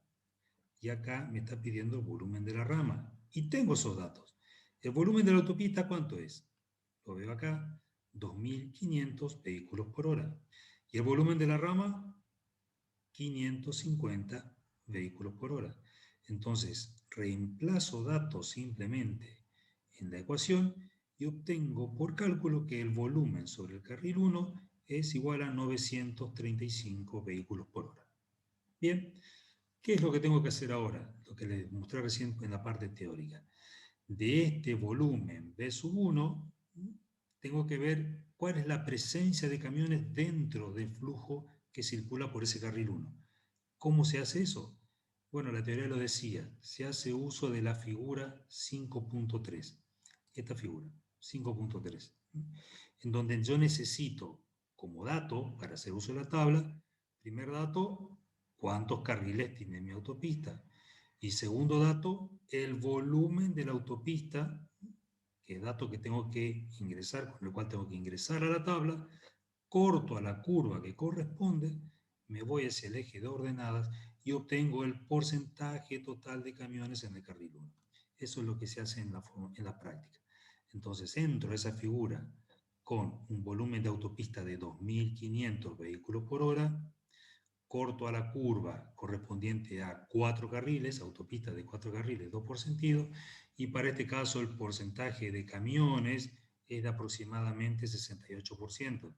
y acá me está pidiendo el volumen de la rama, y tengo esos datos. ¿El volumen de la autopista cuánto es? Lo veo acá, 2.500 vehículos por hora. Y el volumen de la rama, 550 vehículos por hora. Entonces, reemplazo datos simplemente en la ecuación y obtengo por cálculo que el volumen sobre el carril 1 es igual a 935 vehículos por hora. Bien, ¿qué es lo que tengo que hacer ahora? Lo que les mostré recién en la parte teórica. De este volumen B sub 1, tengo que ver cuál es la presencia de camiones dentro del flujo que circula por ese carril 1. ¿Cómo se hace eso? Bueno, la teoría lo decía, se hace uso de la figura 5.3. Esta figura, 5.3, en donde yo necesito como dato, para hacer uso de la tabla, primer dato, cuántos carriles tiene mi autopista. Y segundo dato, el volumen de la autopista, que es dato que tengo que ingresar, con el cual tengo que ingresar a la tabla, corto a la curva que corresponde, me voy hacia el eje de ordenadas y obtengo el porcentaje total de camiones en el carril 1. Eso es lo que se hace en la práctica. Entonces entro a esa figura con un volumen de autopista de 2.500 vehículos por hora, corto a la curva correspondiente a 4 carriles, autopista de 4 carriles, 2 por sentido, y para este caso el porcentaje de camiones es de aproximadamente 68%.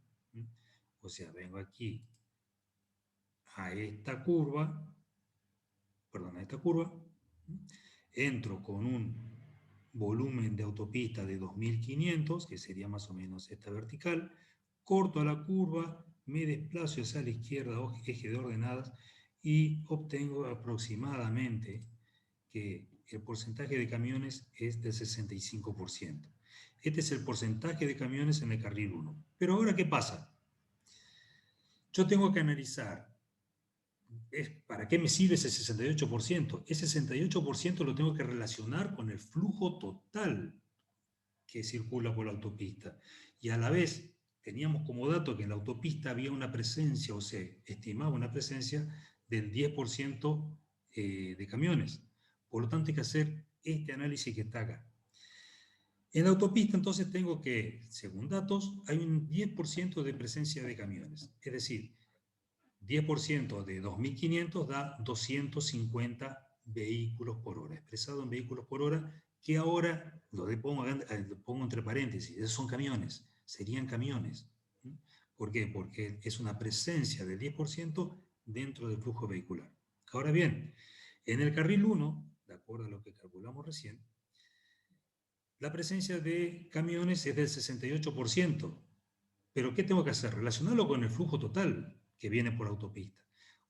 O sea, vengo aquí a esta curva, entro con un volumen de autopista de 2.500, que sería más o menos esta vertical, corto a la curva, me desplazo hacia la izquierda, eje de ordenadas, y obtengo aproximadamente que el porcentaje de camiones es del 65%. Este es el porcentaje de camiones en el carril 1. Pero ahora, ¿qué pasa? Yo tengo que analizar ¿para qué me sirve ese 68%? Ese 68% lo tengo que relacionar con el flujo total que circula por la autopista. Y a la vez teníamos como dato que en la autopista había una presencia, o se estimaba una presencia del 10% de camiones. Por lo tanto, hay que hacer este análisis que está acá. En la autopista, entonces, tengo que, según datos, hay un 10% de presencia de camiones. Es decir, 10% de 2.500 da 250 vehículos por hora, expresado en vehículos por hora, que ahora lo pongo entre paréntesis, esos son camiones, serían camiones. ¿Por qué? Porque es una presencia del 10% dentro del flujo vehicular. Ahora bien, en el carril 1, de acuerdo a lo que calculamos recién, la presencia de camiones es del 68%. Pero ¿qué tengo que hacer? Relacionarlo con el flujo total que viene por autopista.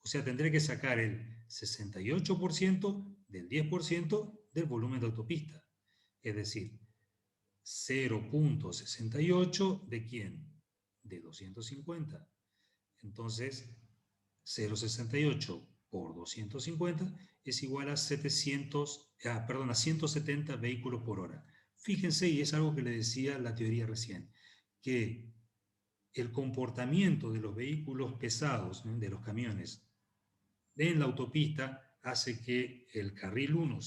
O sea, tendré que sacar el 68% del 10% del volumen de autopista. Es decir, 0.68 ¿de quién? De 250. Entonces, 0.68 por 250 es igual a 170 vehículos por hora. Fíjense, y es algo que le decía la teoría recién, que el comportamiento de los vehículos pesados, ¿no?, de los camiones en la autopista, hace que el carril 1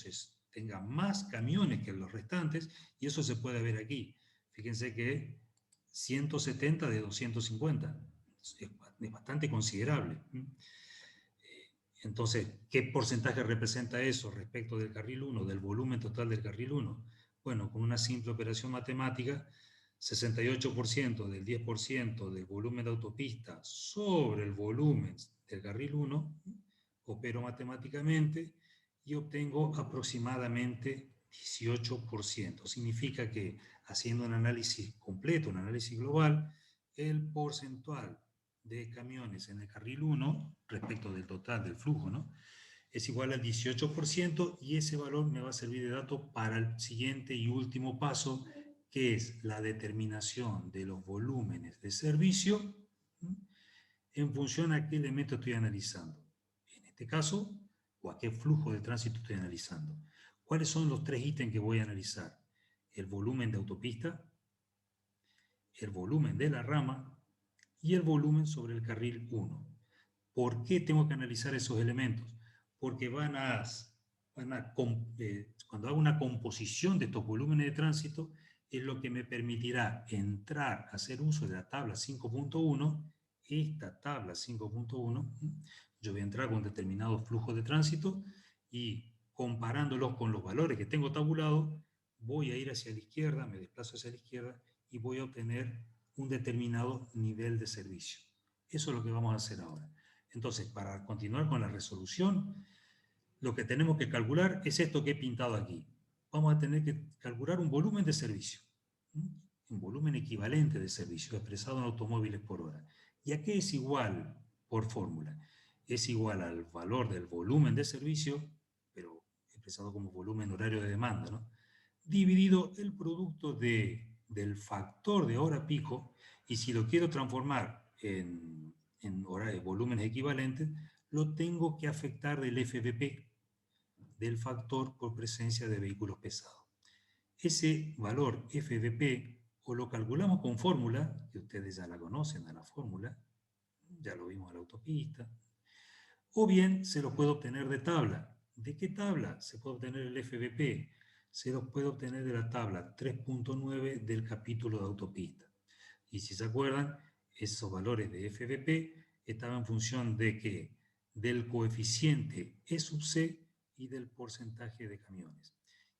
tenga más camiones que los restantes, y eso se puede ver aquí. Fíjense que 170 de 250 es bastante considerable. Entonces, ¿qué porcentaje representa eso respecto del carril 1, del volumen total del carril 1? Bueno, con una simple operación matemática, 68% del 10% del volumen de autopista sobre el volumen del carril 1, opero matemáticamente y obtengo aproximadamente 18%. Significa que, haciendo un análisis completo, un análisis global, el porcentual de camiones en el carril 1 respecto del total del flujo, ¿no?, es igual al 18%, y ese valor me va a servir de dato para el siguiente y último paso, que es la determinación de los volúmenes de servicio en función a qué elemento estoy analizando. En este caso, o a qué flujo de tránsito estoy analizando. ¿Cuáles son los 3 ítems que voy a analizar? El volumen de autopista, el volumen de la rama y el volumen sobre el carril 1. ¿Por qué tengo que analizar esos elementos? Porque cuando hago una composición de estos volúmenes de tránsito, es lo que me permitirá entrar a hacer uso de la tabla 5.1. Esta tabla 5.1, yo voy a entrar con determinados flujos de tránsito y comparándolos con los valores que tengo tabulados, voy a ir hacia la izquierda, me desplazo hacia la izquierda y voy a obtener un determinado nivel de servicio. Eso es lo que vamos a hacer ahora. Entonces, para continuar con la resolución, lo que tenemos que calcular es esto que he pintado aquí. Vamos a tener que calcular un volumen de servicio, un volumen equivalente de servicio expresado en automóviles por hora. ¿Y a qué es igual por fórmula? Es igual al valor del volumen de servicio, pero expresado como volumen horario de demanda, ¿no? Dividido el producto del factor de hora pico, y si lo quiero transformar en volúmenes equivalentes, lo tengo que afectar del FVP, del factor por presencia de vehículos pesados. Ese valor FVP o lo calculamos con fórmula, que ustedes ya la conocen a la fórmula, ya lo vimos en la autopista, o bien se lo puede obtener de tabla. ¿De qué tabla se puede obtener el FVP? Se lo puede obtener de la tabla 3.9 del capítulo de autopista. Y si se acuerdan, esos valores de FVP estaban en función de que del coeficiente E sub C y del porcentaje de camiones.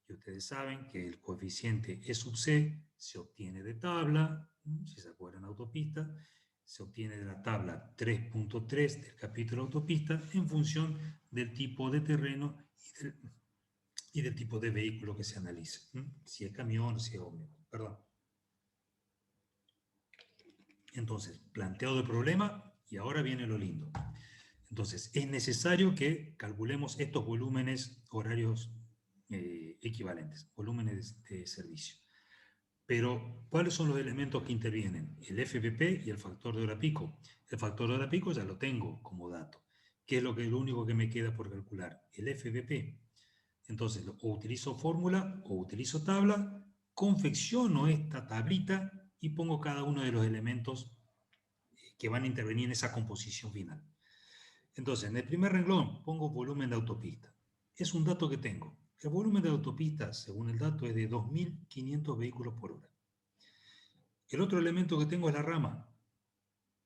Y ustedes saben que el coeficiente E sub C se obtiene de tabla, si se acuerdan autopista, se obtiene de la tabla 3.3 del capítulo autopista en función del tipo de terreno y del tipo de vehículo que se analice. Si es camión o si es ómnibus. Perdón. Entonces, planteado el problema y ahora viene lo lindo. Entonces, es necesario que calculemos estos volúmenes horarios equivalentes, volúmenes de servicio. Pero, ¿cuáles son los elementos que intervienen? El FVP y el factor de hora pico. El factor de hora pico ya lo tengo como dato. ¿Qué es lo único que me queda por calcular? El FVP. Entonces, o utilizo fórmula o utilizo tabla, confecciono esta tablita y pongo cada uno de los elementos que van a intervenir en esa composición final. Entonces, en el primer renglón pongo volumen de autopista. Es un dato que tengo. El volumen de autopista, según el dato, es de 2.500 vehículos por hora. El otro elemento que tengo es la rama.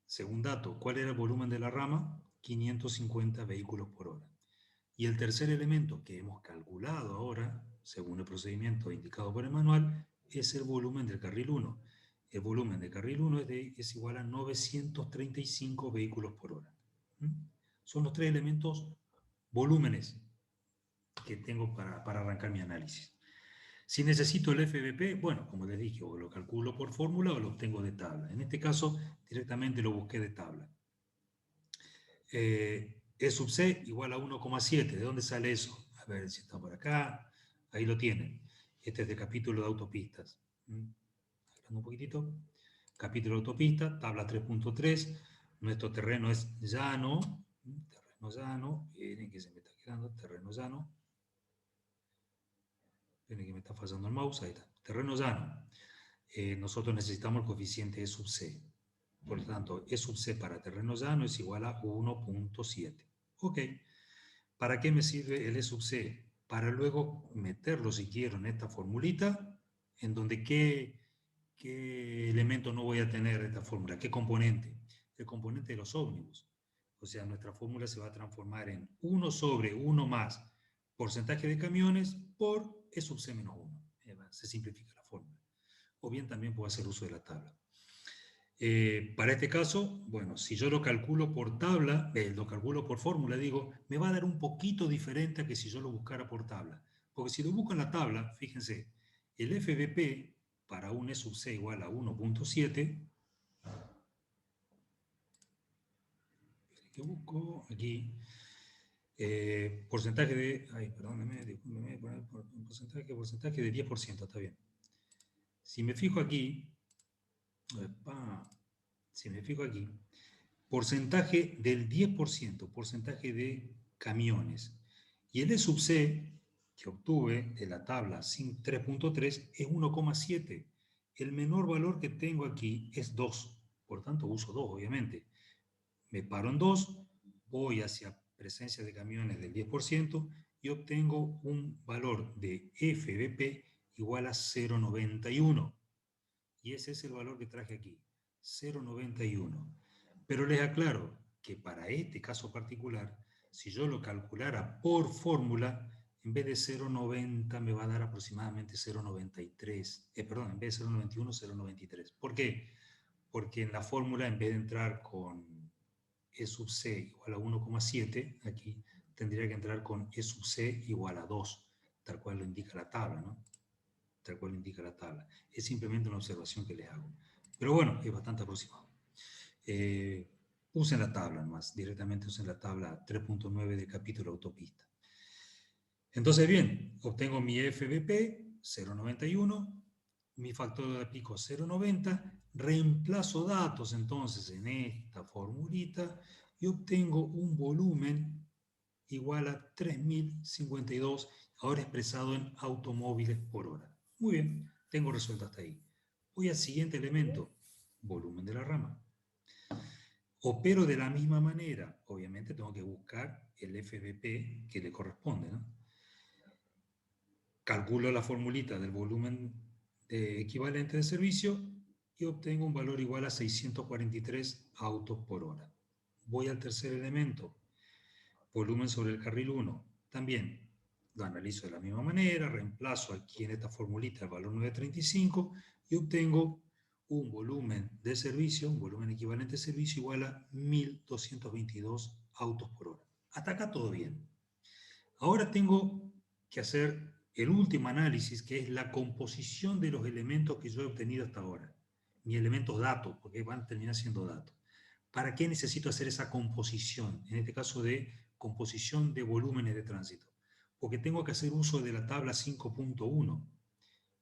Según dato, ¿cuál era el volumen de la rama? 550 vehículos por hora. Y el tercer elemento que hemos calculado ahora, según el procedimiento indicado por el manual, es el volumen del carril 1. El volumen del carril 1 es igual a 935 vehículos por hora. Son los 3 elementos volúmenes que tengo para arrancar mi análisis. Si necesito el FVP, bueno, como les dije, o lo calculo por fórmula o lo obtengo de tabla. En este caso, directamente lo busqué de tabla. E sub C igual a 1,7. ¿De dónde sale eso? A ver si está por acá. Ahí lo tienen. Este es de capítulo de autopistas. Hablando un poquitito. Capítulo de autopista, tabla 3.3. Nuestro terreno es llano. Terreno llano. Miren que se me está quedando. Terreno llano. Miren que me está fallando el mouse. Ahí está. Terreno llano. Nosotros necesitamos el coeficiente E sub C. Por lo tanto, E sub C para terreno llano es igual a 1.7. Ok. ¿Para qué me sirve el E sub C? Para luego meterlo, si quiero, en esta formulita, en donde qué elemento no voy a tener de esta fórmula, qué componente. El componente de los ómnibus. O sea, nuestra fórmula se va a transformar en 1 sobre 1 más porcentaje de camiones por E sub C menos 1. Se simplifica la fórmula. O bien también puedo hacer uso de la tabla. Para este caso, bueno, si yo lo calculo por tabla, lo calculo por fórmula, digo, me va a dar un poquito diferente a que si yo lo buscara por tabla. Porque si lo busco en la tabla, fíjense, el FVP para un E sub C igual a 1.7, que busco aquí, porcentaje de, ay, perdóneme, discúlpeme, porcentaje de 10%, está bien. Si me fijo aquí, epa, si me fijo aquí, porcentaje del 10%, porcentaje de camiones. Y el E sub C que obtuve de la tabla 3.3 es 1,7. El menor valor que tengo aquí es 2. Por tanto, uso 2, obviamente. Me paro en 2, voy hacia presencia de camiones del 10% y obtengo un valor de FBP igual a 0,91. Y ese es el valor que traje aquí, 0,91. Pero les aclaro que para este caso particular, si yo lo calculara por fórmula, en vez de 0,90 me va a dar aproximadamente 0,93. Perdón, en vez de 0,91, 0,93. ¿Por qué? Porque en la fórmula, en vez de entrar con E sub C igual a 1,7, aquí tendría que entrar con E sub C igual a 2, tal cual lo indica la tabla, ¿no? Tal cual indica la tabla. Es simplemente una observación que les hago. Pero bueno, es bastante aproximado. Usen la tabla más, directamente usen la tabla 3.9 del capítulo autopista. Entonces, bien, obtengo mi FBP 0,91, mi factor de pico 0,90, reemplazo datos entonces en esta formulita y obtengo un volumen igual a 3.052, ahora expresado en automóviles por hora. Muy bien, tengo resuelto hasta ahí. Voy al siguiente elemento, volumen de la rama. Opero de la misma manera, obviamente tengo que buscar el FBP que le corresponde, ¿no? Calculo la formulita del volumen equivalente de servicio y obtengo un valor igual a 643 autos por hora. Voy al tercer elemento, volumen sobre el carril 1. También lo analizo de la misma manera, reemplazo aquí en esta formulita el valor 935 y obtengo un volumen de servicio, un volumen equivalente de servicio igual a 1.222 autos por hora. Hasta acá todo bien. Ahora tengo que hacer el último análisis, que es la composición de los elementos que yo he obtenido hasta ahora. Mis elementos datos, porque van a terminar siendo datos. ¿Para qué necesito hacer esa composición? En este caso de composición de volúmenes de tránsito. Porque tengo que hacer uso de la tabla 5.1.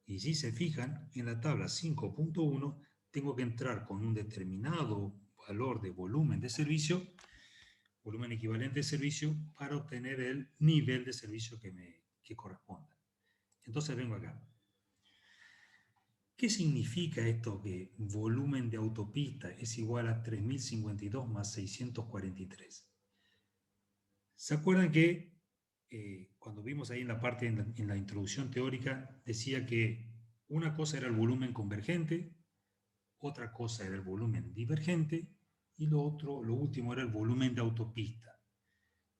Y si se fijan, en la tabla 5.1 tengo que entrar con un determinado valor de volumen de servicio, volumen equivalente de servicio, para obtener el nivel de servicio que corresponda. Entonces vengo acá. ¿Qué significa esto que volumen de autopista es igual a 3.052 más 643? ¿Se acuerdan que cuando vimos ahí en la parte, en la introducción teórica, decía que una cosa era el volumen convergente, otra cosa era el volumen divergente y lo último era el volumen de autopista?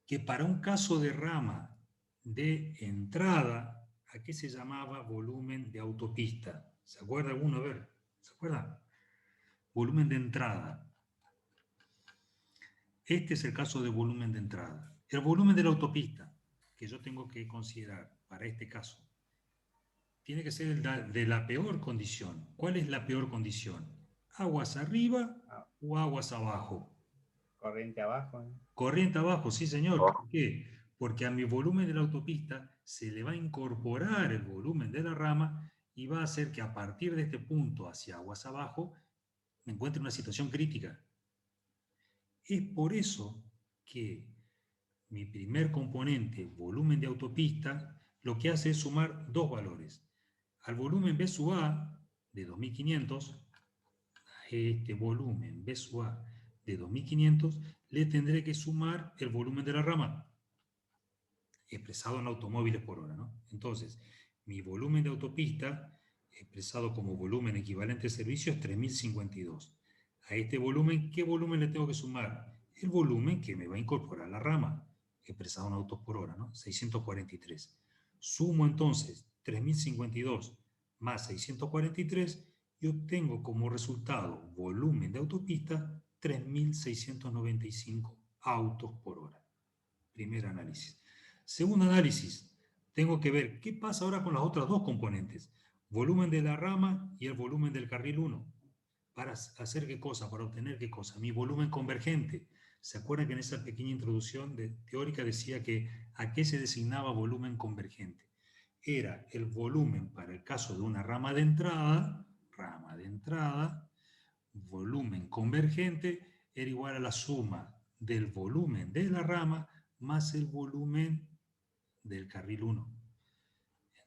Que para un caso de rama de entrada, ¿a qué se llamaba volumen de autopista? ¿Se acuerda alguno? A ver, ¿se acuerda? Volumen de entrada. Este es el caso de volumen de entrada. El volumen de la autopista, que yo tengo que considerar para este caso, tiene que ser de la peor condición. ¿Cuál es la peor condición? ¿Aguas arriba o aguas abajo? Corriente abajo, ¿eh? Corriente abajo, sí señor. ¿Por qué? Porque a mi volumen de la autopista se le va a incorporar el volumen de la rama y va a hacer que a partir de este punto hacia aguas abajo me encuentre en una situación crítica. Es por eso que mi primer componente, volumen de autopista, lo que hace es sumar dos valores. Al volumen B sub A de 2500, a este volumen B sub A de 2500, le tendré que sumar el volumen de la rama, expresado en automóviles por hora, ¿no? Entonces, mi volumen de autopista, expresado como volumen equivalente de servicio, es 3052. A este volumen, ¿qué volumen le tengo que sumar? El volumen que me va a incorporar la rama, expresado en autos por hora, ¿no? 643. Sumo entonces 3052 más 643 y obtengo como resultado volumen de autopista 3695 autos por hora. Primer análisis. Segundo análisis, tengo que ver qué pasa ahora con las otras dos componentes, volumen de la rama y el volumen del carril 1. ¿Para hacer qué cosa? Para obtener qué cosa? Mi volumen convergente. ¿Se acuerdan que en esa pequeña introducción teórica decía que a qué se designaba volumen convergente? era el volumen para el caso de una rama de entrada, volumen convergente, era igual a la suma del volumen de la rama más el volumen del carril 1.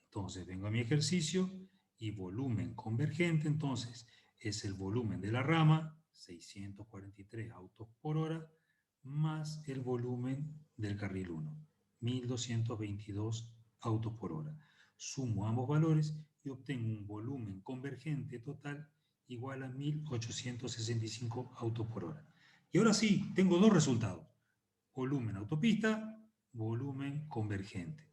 Entonces vengo a mi ejercicio y volumen convergente, entonces es el volumen de la rama, 643 autos por hora, más el volumen del carril 1, 1222 autos por hora. Sumo ambos valores y obtengo un volumen convergente total igual a 1865 autos por hora. Y ahora sí, tengo dos resultados. Volumen autopista, volumen convergente.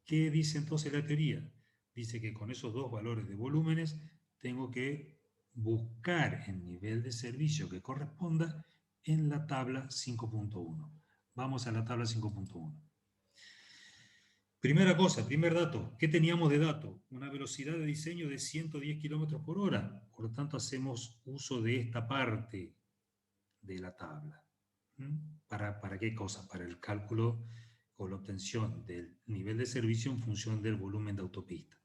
¿Qué dice entonces la teoría? Dice que con esos dos valores de volúmenes tengo que buscar el nivel de servicio que corresponda en la tabla 5.1. Vamos a la tabla 5.1. Primera cosa, primer dato. ¿Qué teníamos de dato? Una velocidad de diseño de 110 km por hora. Por lo tanto, hacemos uso de esta parte de la tabla. ¿Para qué cosa? Para el cálculo o la obtención del nivel de servicio en función del volumen de autopista.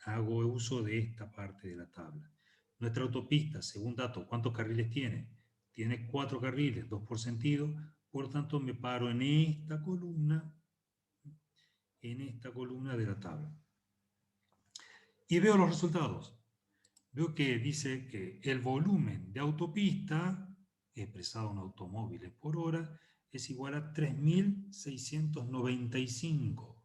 Hago uso de esta parte de la tabla. Nuestra autopista, según dato, ¿cuántos carriles tiene? Tiene 4 carriles, 2 por sentido, por lo tanto me paro en esta columna de la tabla. Y veo los resultados. Veo que dice que el volumen de autopista, expresado en automóviles por hora, es igual a 3.695.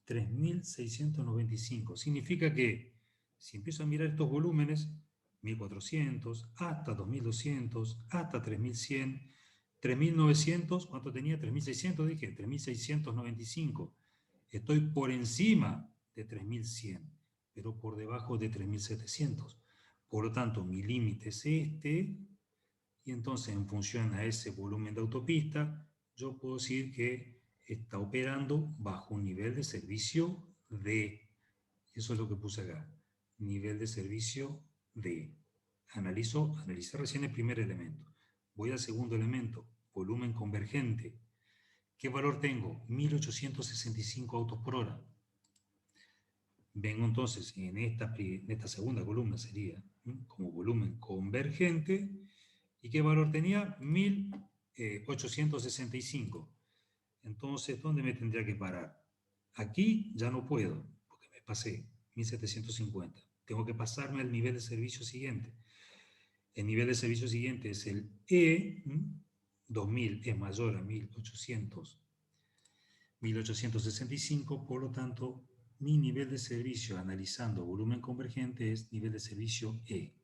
3.695. Significa que si empiezo a mirar estos volúmenes, 1.400, hasta 2.200, hasta 3.100, 3.900, ¿cuánto tenía? 3.600, dije, 3.695. Estoy por encima de 3.100, pero por debajo de 3.700. Por lo tanto, mi límite es este, y entonces en función a ese volumen de autopista, yo puedo decir que está operando bajo un nivel de servicio D. Eso es lo que puse acá. Nivel de servicio D. Analicé recién el primer elemento. Voy al segundo elemento, volumen convergente. ¿Qué valor tengo? 1.865 autos por hora. Vengo entonces en esta segunda columna sería como volumen convergente. ¿Y qué valor tenía? 1.865. Entonces, ¿dónde me tendría que parar? Aquí ya no puedo, porque me pasé 1.750. Tengo que pasarme al nivel de servicio siguiente. El nivel de servicio siguiente es el E, 2.000 es mayor a 1.865, por lo tanto, mi nivel de servicio analizando volumen convergente es nivel de servicio E.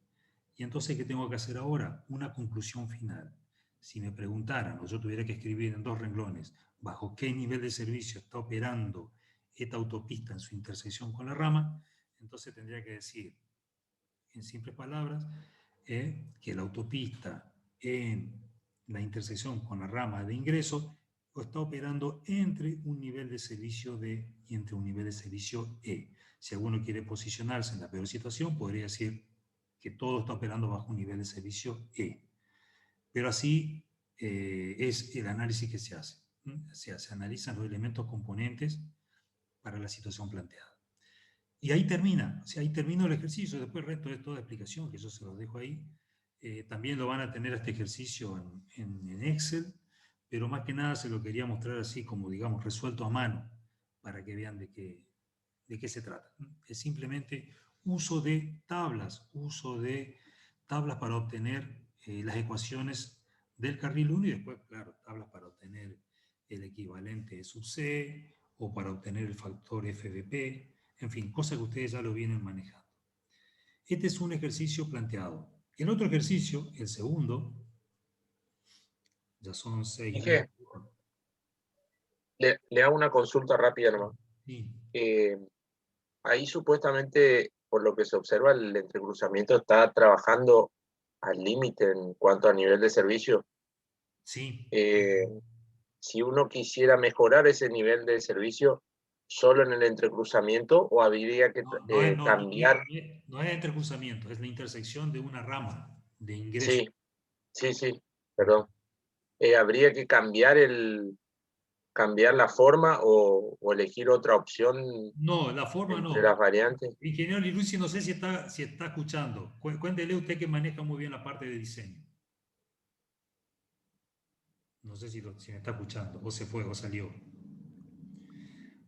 Y entonces, ¿qué tengo que hacer ahora? Una conclusión final. Si me preguntaran, o yo tuviera que escribir en 2 renglones, bajo qué nivel de servicio está operando esta autopista en su intersección con la rama, entonces tendría que decir, en simples palabras, que la autopista en la intersección con la rama de ingreso está operando entre un nivel de servicio D y entre un nivel de servicio E. Si alguno quiere posicionarse en la peor situación, podría decir que todo está operando bajo un nivel de servicio E. Pero así es el análisis que se hace. O sea, se analizan los elementos componentes para la situación planteada. Y ahí termina, o sea, ahí termina el ejercicio. Después el resto es toda explicación, que yo se los dejo ahí. También lo van a tener este ejercicio en Excel, pero más que nada se lo quería mostrar así como, digamos, resuelto a mano, para que vean de qué se trata. Es simplemente uso de tablas para obtener las ecuaciones del carril 1 y después, claro, tablas para obtener el equivalente sub C o para obtener el factor FBP, en fin, cosas que ustedes ya lo vienen manejando. Este es un ejercicio planteado. El otro ejercicio, el segundo, ya son 6. Dije, le hago una consulta rápida nomás. Sí. Ahí supuestamente, por lo que se observa, el entrecruzamiento está trabajando al límite en cuanto a nivel de servicio. Sí. Si uno quisiera mejorar ese nivel de servicio solo en el entrecruzamiento, o habría que cambiar. No es entrecruzamiento, es la intersección de una rama de ingreso. Sí, perdón. Habría que cambiar cambiar la forma o elegir otra opción No, la forma entre no. las variantes? Ingeniero Lilucci, no sé si está escuchando. Cuéntele usted que maneja muy bien la parte de diseño. No sé si me está escuchando, o se fue, o salió.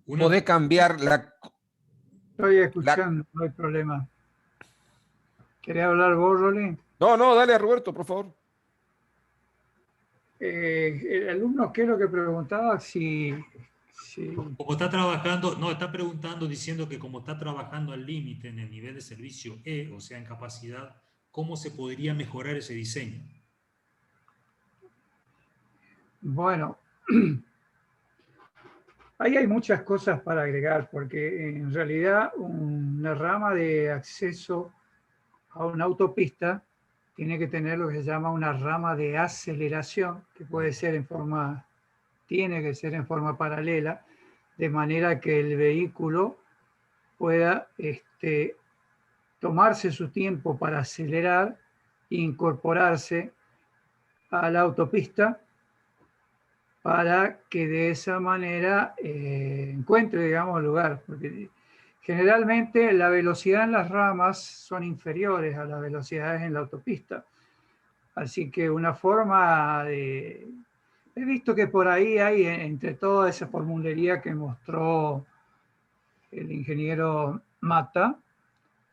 Podés cambiar Estoy la... escuchando, no hay problema. ¿Querés hablar vos, Rolín? No, no, dale a Roberto, por favor. El alumno, ¿qué es lo que preguntaba? Si Como está trabajando, no, está preguntando, diciendo que como está trabajando al límite en el nivel de servicio E, o sea, en capacidad, ¿cómo se podría mejorar ese diseño? bueno, ahí hay muchas cosas para agregar, porque en realidad una rama de acceso a una autopista tiene que tener lo que se llama una rama de aceleración, que puede ser tiene que ser en forma paralela, de manera que el vehículo pueda tomarse su tiempo para acelerar e incorporarse a la autopista para que de esa manera encuentre, digamos, lugar. Porque generalmente la velocidad en las ramas son inferiores a las velocidades en la autopista. Así que una forma de... He visto que por ahí hay, entre toda esa formulería que mostró el ingeniero Mata,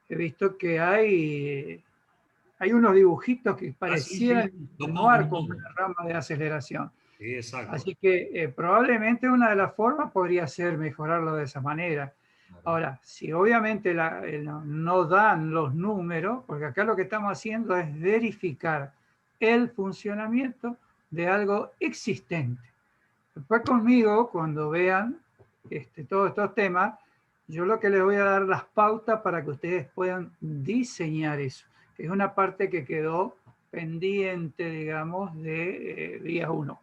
he visto que hay unos dibujitos que Sí, sí, parecieran lo pongo, insinuar lo como pongo. una rama de aceleración. Sí, exacto. Así que probablemente una de las formas podría ser mejorarlo de esa manera. Ahora, si obviamente no dan los números, porque acá lo que estamos haciendo es verificar el funcionamiento de algo existente. Después conmigo, cuando vean todos estos temas, yo lo que les voy a dar las pautas para que ustedes puedan diseñar eso, que es una parte que quedó pendiente, digamos, de día 1.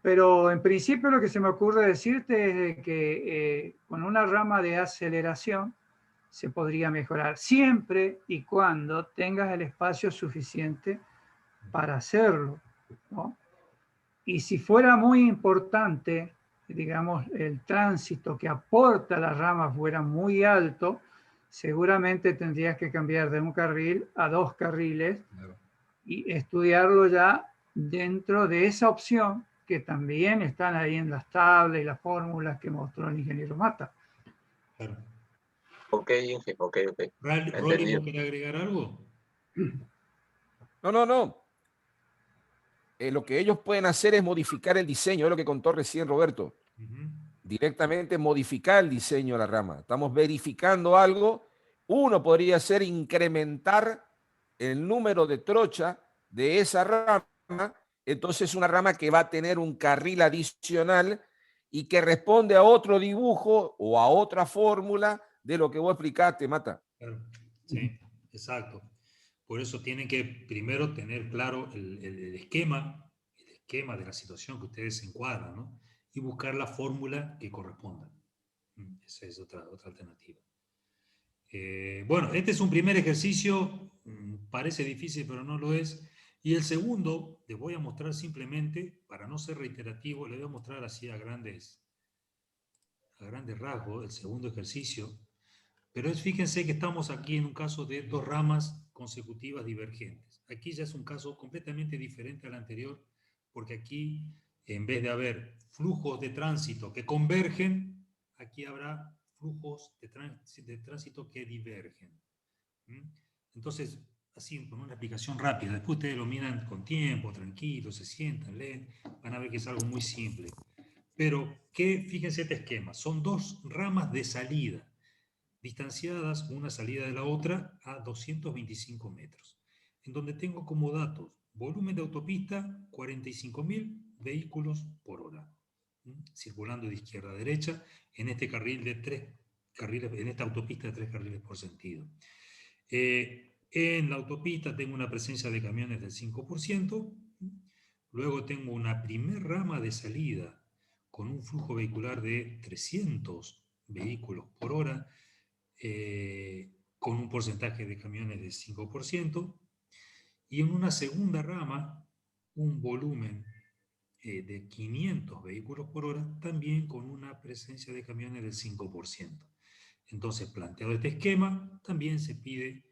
Pero en principio lo que se me ocurre decirte es de que con una rama de aceleración se podría mejorar siempre y cuando tengas el espacio suficiente para hacerlo, ¿no? Y si fuera muy importante, digamos, el tránsito que aporta la rama fuera muy alto, seguramente tendrías que cambiar de un carril a 2 carriles y estudiarlo ya dentro de esa opción que también están ahí en las tablas y las fórmulas que mostró el ingeniero Mata. Claro. Ok, Inge, ok. Rolly, ¿vos Entendido. querés agregar algo? No, no, no. Lo que ellos pueden hacer es modificar el diseño, es lo que contó recién Roberto. Directamente modificar el diseño de la rama. Estamos verificando algo. Uno podría ser incrementar el número de trocha de esa rama. Entonces una rama que va a tener un carril adicional y que responde a otro dibujo o a otra fórmula de lo que vos explicaste, Mata. Claro, sí, exacto. Por eso tienen que primero tener claro el esquema de la situación que ustedes encuadran, ¿no? Y buscar la fórmula que corresponda. Esa es otra alternativa. Bueno, este es un primer ejercicio, parece difícil, pero no lo es. Y el segundo, les voy a mostrar simplemente, para no ser reiterativo, les voy a mostrar así a grandes rasgos el segundo ejercicio. Pero fíjense que estamos aquí en un caso de 2 ramas consecutivas divergentes. Aquí ya es un caso completamente diferente al anterior, porque aquí, en vez de haber flujos de tránsito que convergen, aquí habrá flujos de tránsito que divergen. Entonces, así, con una explicación rápida, después ustedes lo miran con tiempo, tranquilos, se sientan, leen, van a ver que es algo muy simple. Pero, fíjense este esquema, son 2 ramas de salida distanciadas una salida de la otra a 225 metros, en donde tengo como datos volumen de autopista 45.000 vehículos por hora, circulando de izquierda a derecha en este carril de 3 carriles, en esta autopista de 3 carriles por sentido. En la autopista tengo una presencia de camiones del 5%, luego tengo una primer rama de salida con un flujo vehicular de 300 vehículos por hora, con un porcentaje de camiones de 5%, y en una segunda rama un volumen de 500 vehículos por hora, también con una presencia de camiones del 5%. Entonces, planteado este esquema, también se pide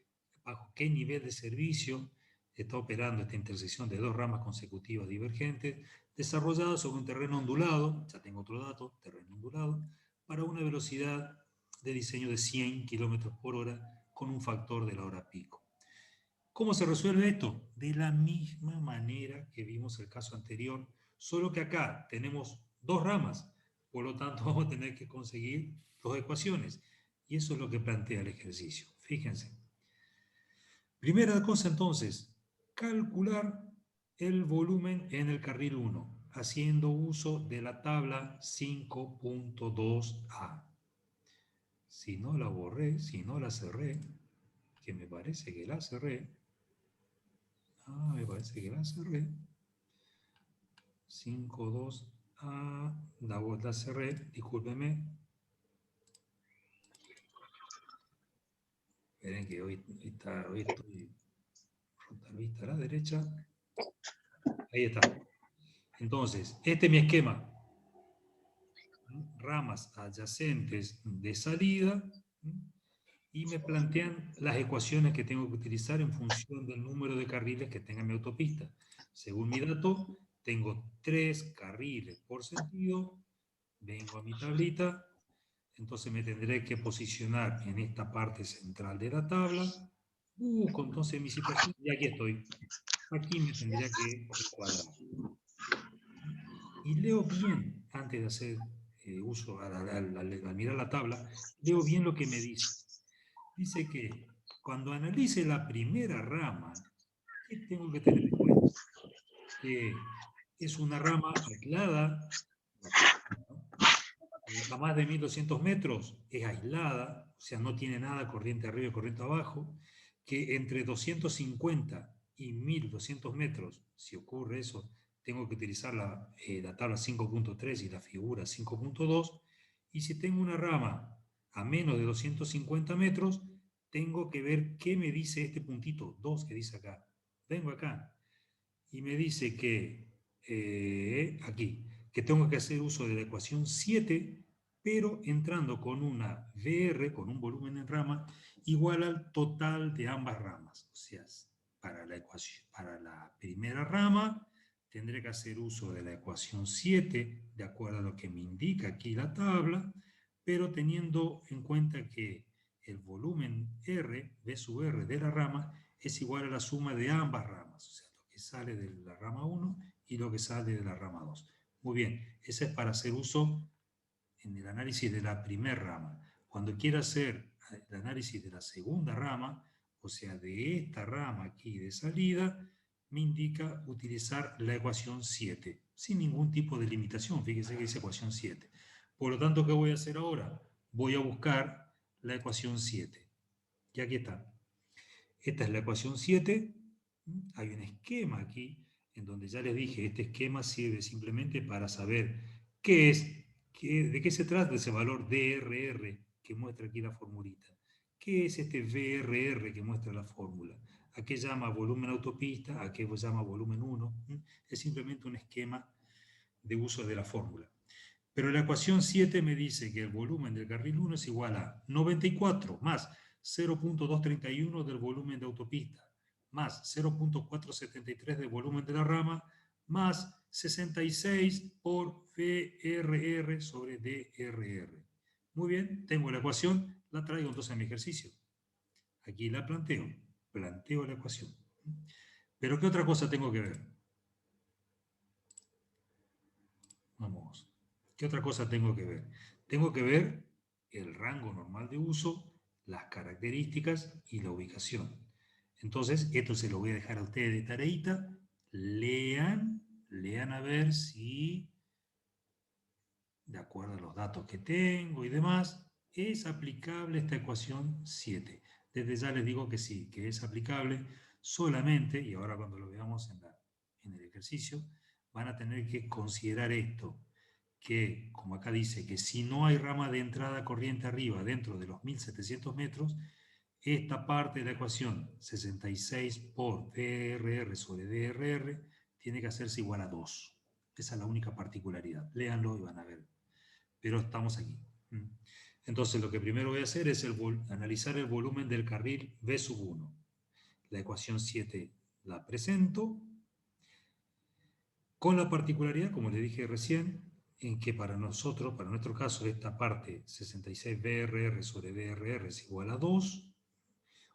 bajo qué nivel de servicio está operando esta intersección de dos ramas consecutivas divergentes, desarrollada sobre un terreno ondulado, ya tengo otro dato, terreno ondulado, para una velocidad de diseño de 100 km por hora con un factor de la hora pico. ¿Cómo se resuelve esto? De la misma manera que vimos el caso anterior, solo que acá tenemos dos ramas, por lo tanto vamos a tener que conseguir dos ecuaciones. Y eso es lo que plantea el ejercicio. Fíjense. Primera cosa entonces, calcular el volumen en el carril 1, haciendo uso de la tabla 5.2a. Si no la borré, si no la cerré, que me parece que la cerré, me parece que la cerré, 5.2a, la cerré, discúlpeme. Esperen que hoy estoy frontal vista a la derecha. Ahí está. Entonces, este es mi esquema. Ramas adyacentes de salida y me plantean las ecuaciones que tengo que utilizar en función del número de carriles que tenga mi autopista. Según mi dato, tengo 3 carriles por sentido. Vengo a mi tablita. Entonces me tendré que posicionar en esta parte central de la tabla. Busco entonces mi situación y aquí estoy. Aquí me tendría que cuadrar. Y leo bien, antes de hacer uso, al mirar la tabla, leo bien lo que me dice. Dice que cuando analice la primera rama, ¿qué tengo que tener en cuenta? Que es una rama aislada, a más de 1200 metros, es aislada, o sea, no tiene nada corriente arriba y corriente abajo, que entre 250 y 1200 metros, si ocurre eso, tengo que utilizar la tabla 5.3 y la figura 5.2, y si tengo una rama a menos de 250 metros, tengo que ver qué me dice este puntito 2 que dice acá. Vengo acá y me dice que, aquí, que tengo que hacer uso de la ecuación 7, pero entrando con una VR, con un volumen en rama, igual al total de ambas ramas. O sea, para la ecuación, para la primera rama, tendré que hacer uso de la ecuación 7, de acuerdo a lo que me indica aquí la tabla, pero teniendo en cuenta que el volumen R, V sub R de la rama, es igual a la suma de ambas ramas, o sea, lo que sale de la rama 1 y lo que sale de la rama 2. Muy bien, ese es para hacer uso en el análisis de la primera rama. Cuando quiera hacer el análisis de la segunda rama, o sea, de esta rama aquí de salida, me indica utilizar la ecuación 7, sin ningún tipo de limitación. Fíjese que dice ecuación 7. Por lo tanto, ¿qué voy a hacer ahora? Voy a buscar la ecuación 7. Y aquí está. Esta es la ecuación 7. Hay un esquema aquí, en donde ya les dije, este esquema sirve simplemente para saber qué es, de qué se trata ese valor DRR que muestra aquí la formulita. ¿Qué es este VRR que muestra la fórmula? ¿A qué llama volumen autopista? ¿A qué llama volumen 1? Es simplemente un esquema de uso de la fórmula. Pero la ecuación 7 me dice que el volumen del carril 1 es igual a 94 más 0.231 del volumen de autopista, más 0.473 del volumen de la rama, más 66 por VRR sobre DRR. Muy bien, tengo la ecuación, la traigo entonces a mi ejercicio. Aquí la planteo la ecuación. Pero ¿qué otra cosa tengo que ver? Vamos. ¿Qué otra cosa tengo que ver? Tengo que ver el rango normal de uso, las características y la ubicación. Entonces, esto se lo voy a dejar a ustedes de tareita. Lean a ver si, de acuerdo a los datos que tengo y demás, es aplicable esta ecuación 7. Desde ya les digo que sí, que es aplicable solamente, y ahora cuando lo veamos en el ejercicio, van a tener que considerar esto, que, como acá dice, que si no hay rama de entrada corriente arriba dentro de los 1700 metros, esta parte de la ecuación 66 por DRR sobre DRR tiene que hacerse igual a 2. Esa es la única particularidad. Léanlo y van a ver. Pero estamos aquí. Entonces, lo que primero voy a hacer es analizar el volumen del carril B sub 1. La ecuación 7 la presento, con la particularidad, como le dije recién, en que para nosotros, para nuestro caso, esta parte 66 BRR sobre BRR es igual a 2.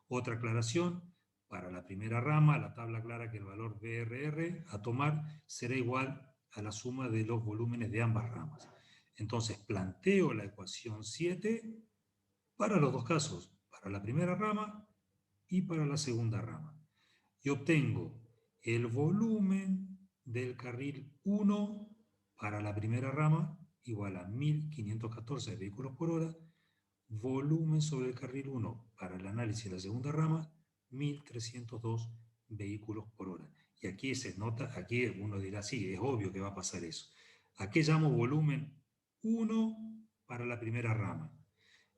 Otra aclaración, para la primera rama, la tabla aclara que el valor BRR a tomar será igual a la suma de los volúmenes de ambas ramas. Entonces, planteo la ecuación 7 para los dos casos, para la primera rama y para la segunda rama. Y obtengo el volumen del carril 1 para la primera rama igual a 1514 vehículos por hora, volumen sobre el carril 1 para el análisis de la segunda rama, 1302 vehículos por hora. Y aquí se nota, aquí uno dirá, sí, es obvio que va a pasar eso. ¿A qué llamo volumen 1 para la primera rama?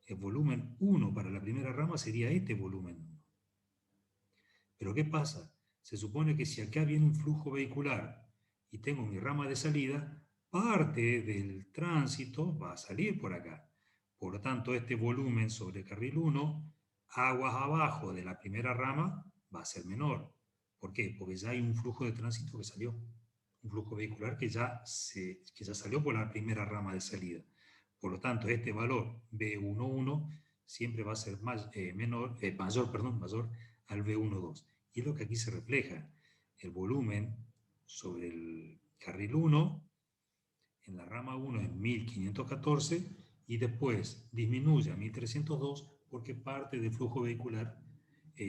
El volumen 1 para la primera rama sería este volumen 1. Pero ¿qué pasa? Se supone que si acá viene un flujo vehicular y tengo mi rama de salida, parte del tránsito va a salir por acá. Por lo tanto, este volumen sobre el carril 1, aguas abajo de la primera rama, va a ser menor. ¿Por qué? Porque ya hay un flujo de tránsito que salió. Un flujo vehicular que ya salió por la primera rama de salida. Por lo tanto, este valor B11 siempre va a ser mayor al B12. Y es lo que aquí se refleja. El volumen sobre el carril 1, en la rama 1 es 1514 y después disminuye a 1302 porque parte del flujo vehicular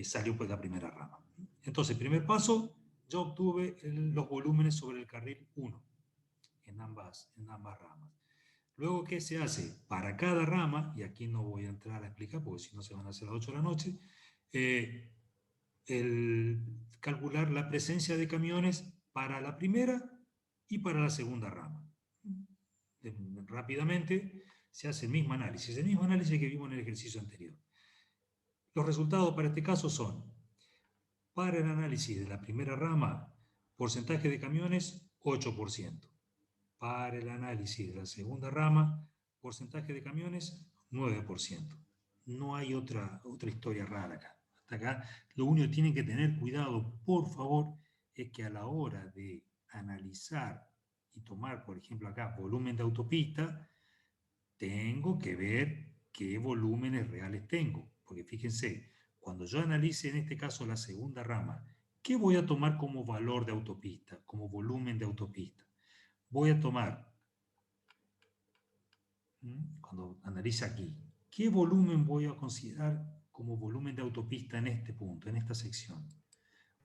salió por la primera rama. Entonces, primer paso, yo obtuve los volúmenes sobre el carril 1 en ambas ramas. Luego, ¿qué se hace? Para cada rama, y aquí no voy a entrar a explicar porque si no se van a hacer las 8 de la noche, calcular la presencia de camiones para la primera y para la segunda rama. Rápidamente se hace el mismo análisis que vimos en el ejercicio anterior. Los resultados para este caso son, para el análisis de la primera rama, porcentaje de camiones 8%. Para el análisis de la segunda rama, porcentaje de camiones 9%. No hay otra historia rara acá. Hasta acá, lo único que tienen que tener cuidado, por favor, es que a la hora de analizar y tomar, por ejemplo, acá, volumen de autopista, tengo que ver qué volúmenes reales tengo. Porque fíjense, cuando yo analice en este caso la segunda rama, ¿qué voy a tomar como valor de autopista, como volumen de autopista? Voy a tomar, cuando analice aquí, ¿qué volumen voy a considerar como volumen de autopista en este punto, en esta sección?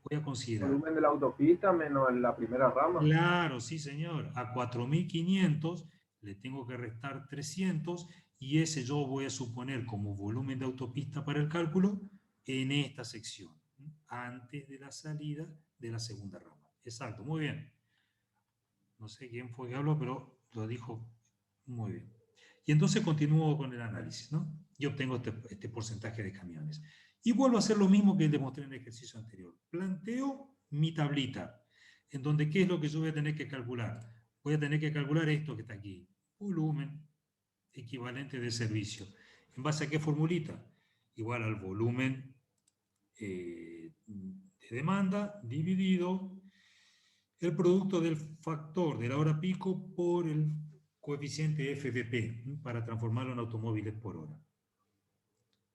Voy a considerar... Volumen de la autopista menos en la primera rama. Claro, sí señor. A 4.500 le tengo que restar 300 y ese yo voy a suponer como volumen de autopista para el cálculo en esta sección, antes de la salida de la segunda rama. Exacto, muy bien. No sé quién fue que habló, pero lo dijo muy bien. Y entonces continúo con el análisis, ¿no? Y obtengo este porcentaje de camiones. Y vuelvo a hacer lo mismo que demostré en el ejercicio anterior. Planteo mi tablita, en donde ¿qué es lo que yo voy a tener que calcular? Voy a tener que calcular esto que está aquí. Volumen equivalente de servicio. ¿En base a qué formulita? Igual al volumen de demanda dividido el producto del factor de la hora pico por el coeficiente FVP para transformarlo en automóviles por hora.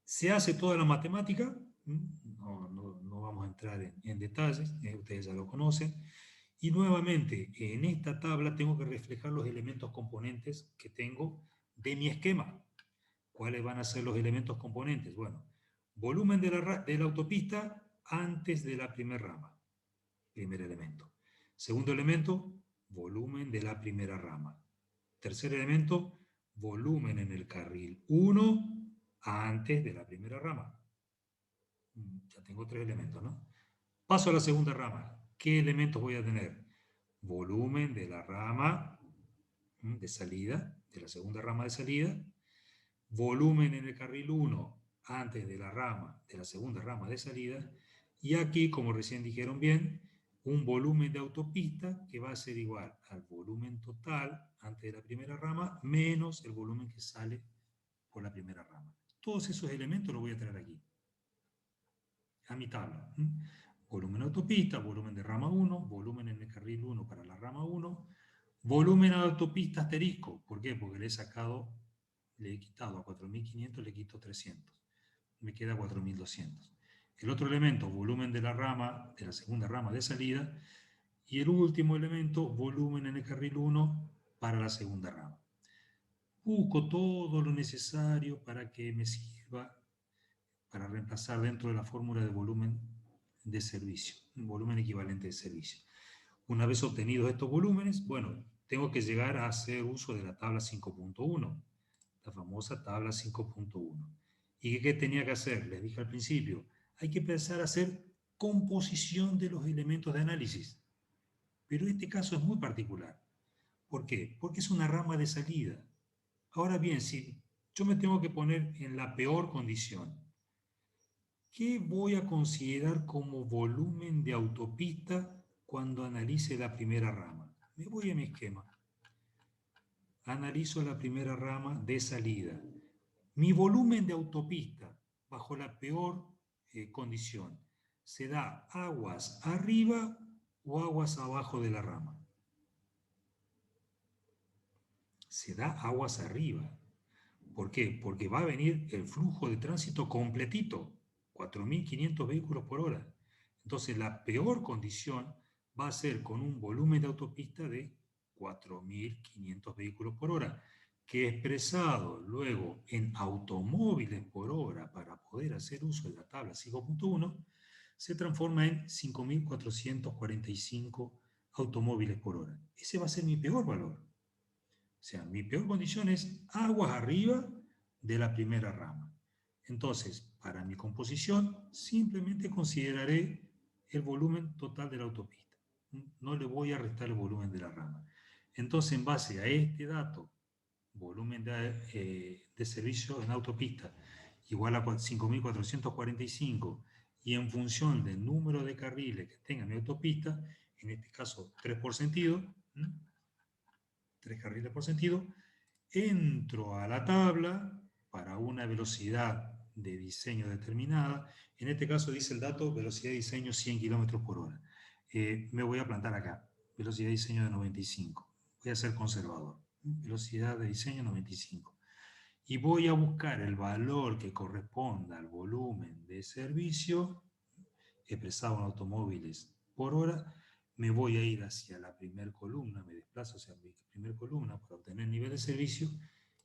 Se hace toda la matemática, no vamos a entrar en detalles, ustedes ya lo conocen, y nuevamente en esta tabla tengo que reflejar los elementos componentes que tengo de mi esquema. ¿Cuáles van a ser los elementos componentes? Bueno, volumen de la autopista antes de la primera rama, primer elemento. Segundo elemento, volumen de la primera rama. Tercer elemento, volumen en el carril 1 antes de la primera rama. Ya tengo 3 elementos, ¿no? Paso a la segunda rama. ¿Qué elementos voy a tener? Volumen de la rama de salida, de la segunda rama de salida. Volumen en el carril 1 antes de la segunda rama de salida. Y aquí, como recién dijeron bien, un volumen de autopista que va a ser igual al volumen total antes de la primera rama menos el volumen que sale por la primera rama. Todos esos elementos los voy a traer aquí, a mi tabla. Volumen de autopista, volumen de rama 1, volumen en el carril 1 para la rama 1, volumen de autopista asterisco. ¿Por qué? Porque le he quitado a 4.500, le quito 300. Me queda 4.200. El otro elemento, volumen de la rama, de la segunda rama de salida, y el último elemento, volumen en el carril 1 para la segunda rama. Busco todo lo necesario para que me sirva para reemplazar dentro de la fórmula de volumen de servicio, un volumen equivalente de servicio. Una vez obtenidos estos volúmenes, bueno, tengo que llegar a hacer uso de la tabla 5.1, la famosa tabla 5.1. ¿Y qué tenía que hacer? Les dije al principio, hay que empezar a hacer composición de los elementos de análisis. Pero este caso es muy particular. ¿Por qué? Porque es una rama de salida. Ahora bien, si yo me tengo que poner en la peor condición, ¿qué voy a considerar como volumen de autopista cuando analice la primera rama? Me voy a mi esquema. Analizo la primera rama de salida. Mi volumen de autopista, bajo la peor condición, ¿se da aguas arriba o aguas abajo de la rama? Se da aguas arriba. ¿Por qué? Porque va a venir el flujo de tránsito completito, 4.500 vehículos por hora. Entonces, la peor condición va a ser con un volumen de autopista de 4.500 vehículos por hora, que expresado luego en automóviles por hora para poder hacer uso de la tabla 5.1, se transforma en 5.445 automóviles por hora. Ese va a ser mi peor valor. O sea, mi peor condición es aguas arriba de la primera rama. Entonces, para mi composición, simplemente consideraré el volumen total de la autopista. No le voy a restar el volumen de la rama. Entonces, en base a este dato, volumen de servicio en autopista igual a 5.445, y en función del número de carriles que tenga mi autopista, en este caso 3 por sentido, 3 carriles por sentido, entro a la tabla para una velocidad de diseño determinada. En este caso dice el dato, velocidad de diseño 100 km por hora. Me voy a plantar acá, velocidad de diseño de 95. Voy a ser conservador. Velocidad de diseño 95. Y voy a buscar el valor que corresponda al volumen de servicio expresado en automóviles por hora. Me voy a ir hacia la primera columna, me desplazo hacia la primera columna para obtener el nivel de servicio,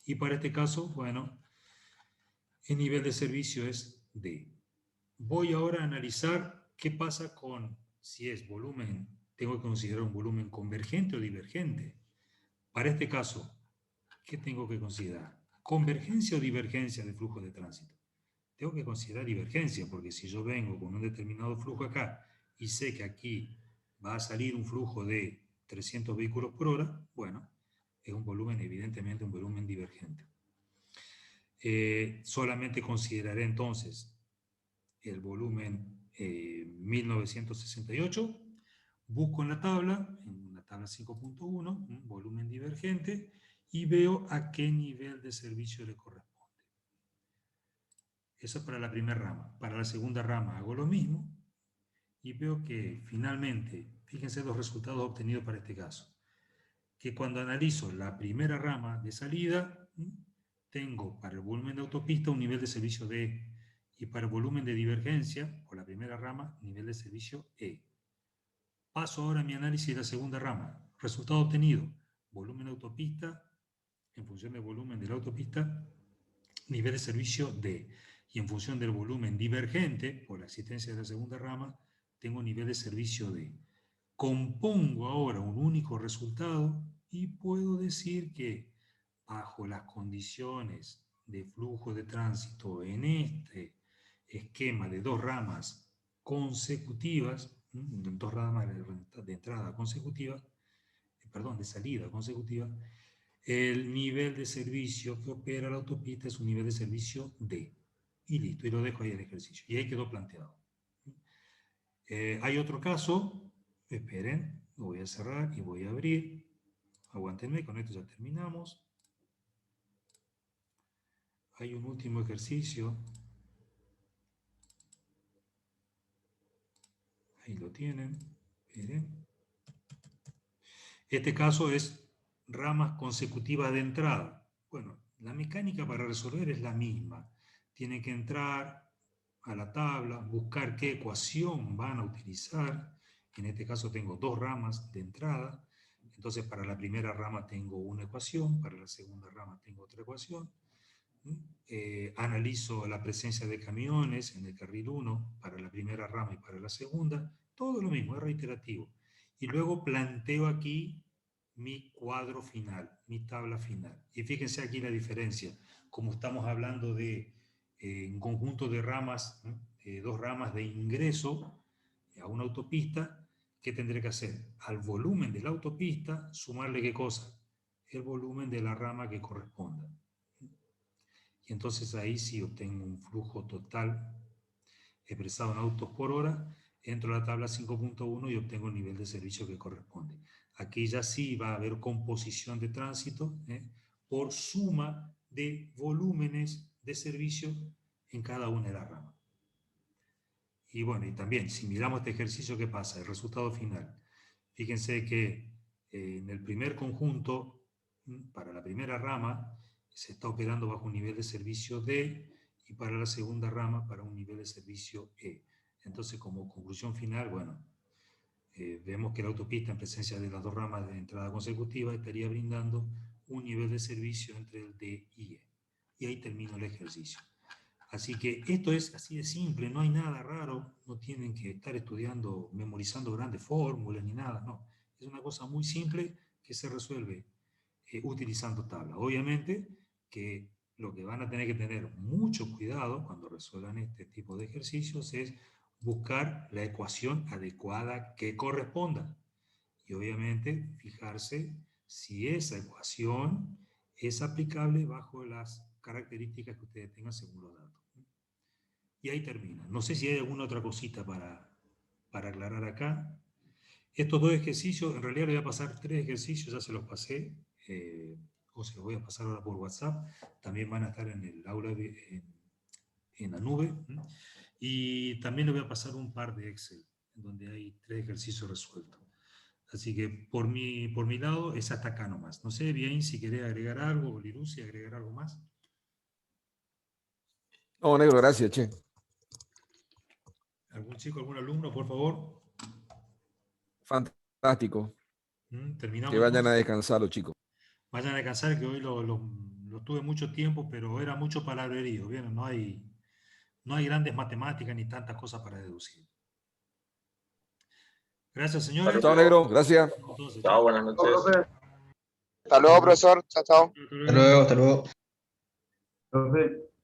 y para este caso, bueno, el nivel de servicio es D. Voy ahora a analizar qué pasa con, si es volumen, tengo que considerar un volumen convergente o divergente. Para este caso, ¿qué tengo que considerar? ¿Convergencia o divergencia de flujo de tránsito? Tengo que considerar divergencia, porque si yo vengo con un determinado flujo acá y sé que aquí va a salir un flujo de 300 vehículos por hora, bueno, es un volumen, evidentemente un volumen divergente. Solamente consideraré entonces el volumen 1968, busco en la tabla 5.1, volumen divergente, y veo a qué nivel de servicio le corresponde. Eso es para la primera rama. Para la segunda rama hago lo mismo y veo que finalmente, fíjense los resultados obtenidos para este caso, que cuando analizo la primera rama de salida, tengo para el volumen de autopista un nivel de servicio D, y para el volumen de divergencia, por la primera rama, nivel de servicio E. Paso ahora a mi análisis de la segunda rama. Resultado obtenido, volumen de autopista, en función del volumen de la autopista, nivel de servicio D. Y en función del volumen divergente, por la existencia de la segunda rama, tengo nivel de servicio D. Compongo ahora un único resultado y puedo decir que bajo las condiciones de flujo de tránsito en este esquema de dos ramas consecutivas, dos ramas de entrada consecutiva, perdón, de salida consecutiva, el nivel de servicio que opera la autopista es un nivel de servicio D. Y listo, y lo dejo ahí el ejercicio. Y ahí quedó planteado. Hay otro caso Esperen, lo voy a cerrar y voy a abrir. Aguántenme, con esto ya terminamos. Hay un último ejercicio. Ahí lo tienen. Miren. Este caso es ramas consecutivas de entrada. Bueno, la mecánica para resolver es la misma. Tienen que entrar a la tabla, buscar qué ecuación van a utilizar. En este caso tengo dos ramas de entrada. Entonces para la primera rama tengo una ecuación, para la segunda rama tengo otra ecuación. Analizo la presencia de camiones en el carril 1 para la primera rama y para la segunda. Todo lo mismo, es reiterativo. Y luego planteo aquí mi cuadro final, mi tabla final. Y fíjense aquí la diferencia. Como estamos hablando de un conjunto de ramas, dos ramas de ingreso a una autopista, ¿qué tendré que hacer? Al volumen de la autopista, sumarle ¿qué cosa? El volumen de la rama que corresponda. Y entonces ahí sí obtengo un flujo total expresado en autos por hora, entro a la tabla 5.1 y obtengo el nivel de servicio que corresponde. Aquí ya sí va a haber composición de tránsito por suma de volúmenes de servicio en cada una de las ramas. Y bueno, y también, si miramos este ejercicio, ¿qué pasa? El resultado final. Fíjense que en el primer conjunto, para la primera rama, se está operando bajo un nivel de servicio D, y para la segunda rama, para un nivel de servicio E. Entonces, como conclusión final, bueno, vemos que la autopista, en presencia de las dos ramas de entrada consecutiva, estaría brindando un nivel de servicio entre el D y E. Y ahí termino el ejercicio. Así que esto es así de simple, no hay nada raro, no tienen que estar estudiando, memorizando grandes fórmulas ni nada, no. Es una cosa muy simple que se resuelve utilizando tabla. Obviamente que lo que van a tener que tener mucho cuidado cuando resuelvan este tipo de ejercicios es buscar la ecuación adecuada que corresponda. Y obviamente fijarse si esa ecuación es aplicable bajo las características que ustedes tengan según los datos. Y ahí termina. No sé si hay alguna otra cosita para aclarar acá. Estos dos ejercicios, en realidad les voy a pasar 3 ejercicios, ya se los pasé, o se los voy a pasar ahora por WhatsApp. También van a estar en el aula, en la nube. Y también les voy a pasar un par de Excel, en donde hay 3 ejercicios resueltos. Así que por mi lado es hasta acá nomás. No sé, bien, si querés agregar algo, Lirusi, agregar algo más. No, negro, gracias, che. ¿Algún chico, algún alumno, por favor? Fantástico. Terminamos. Que vayan a entonces. descansar los chicos. Vayan a descansar, que hoy lo tuve mucho tiempo, pero era mucho palabrerío. ¿Vieron? No hay grandes matemáticas ni tantas cosas para deducir. Gracias, señores. Chao, negro. Gracias. Entonces, Chao, buenas noches. Hasta luego, profesor. Chao, chao. Hasta luego, hasta luego. Profe.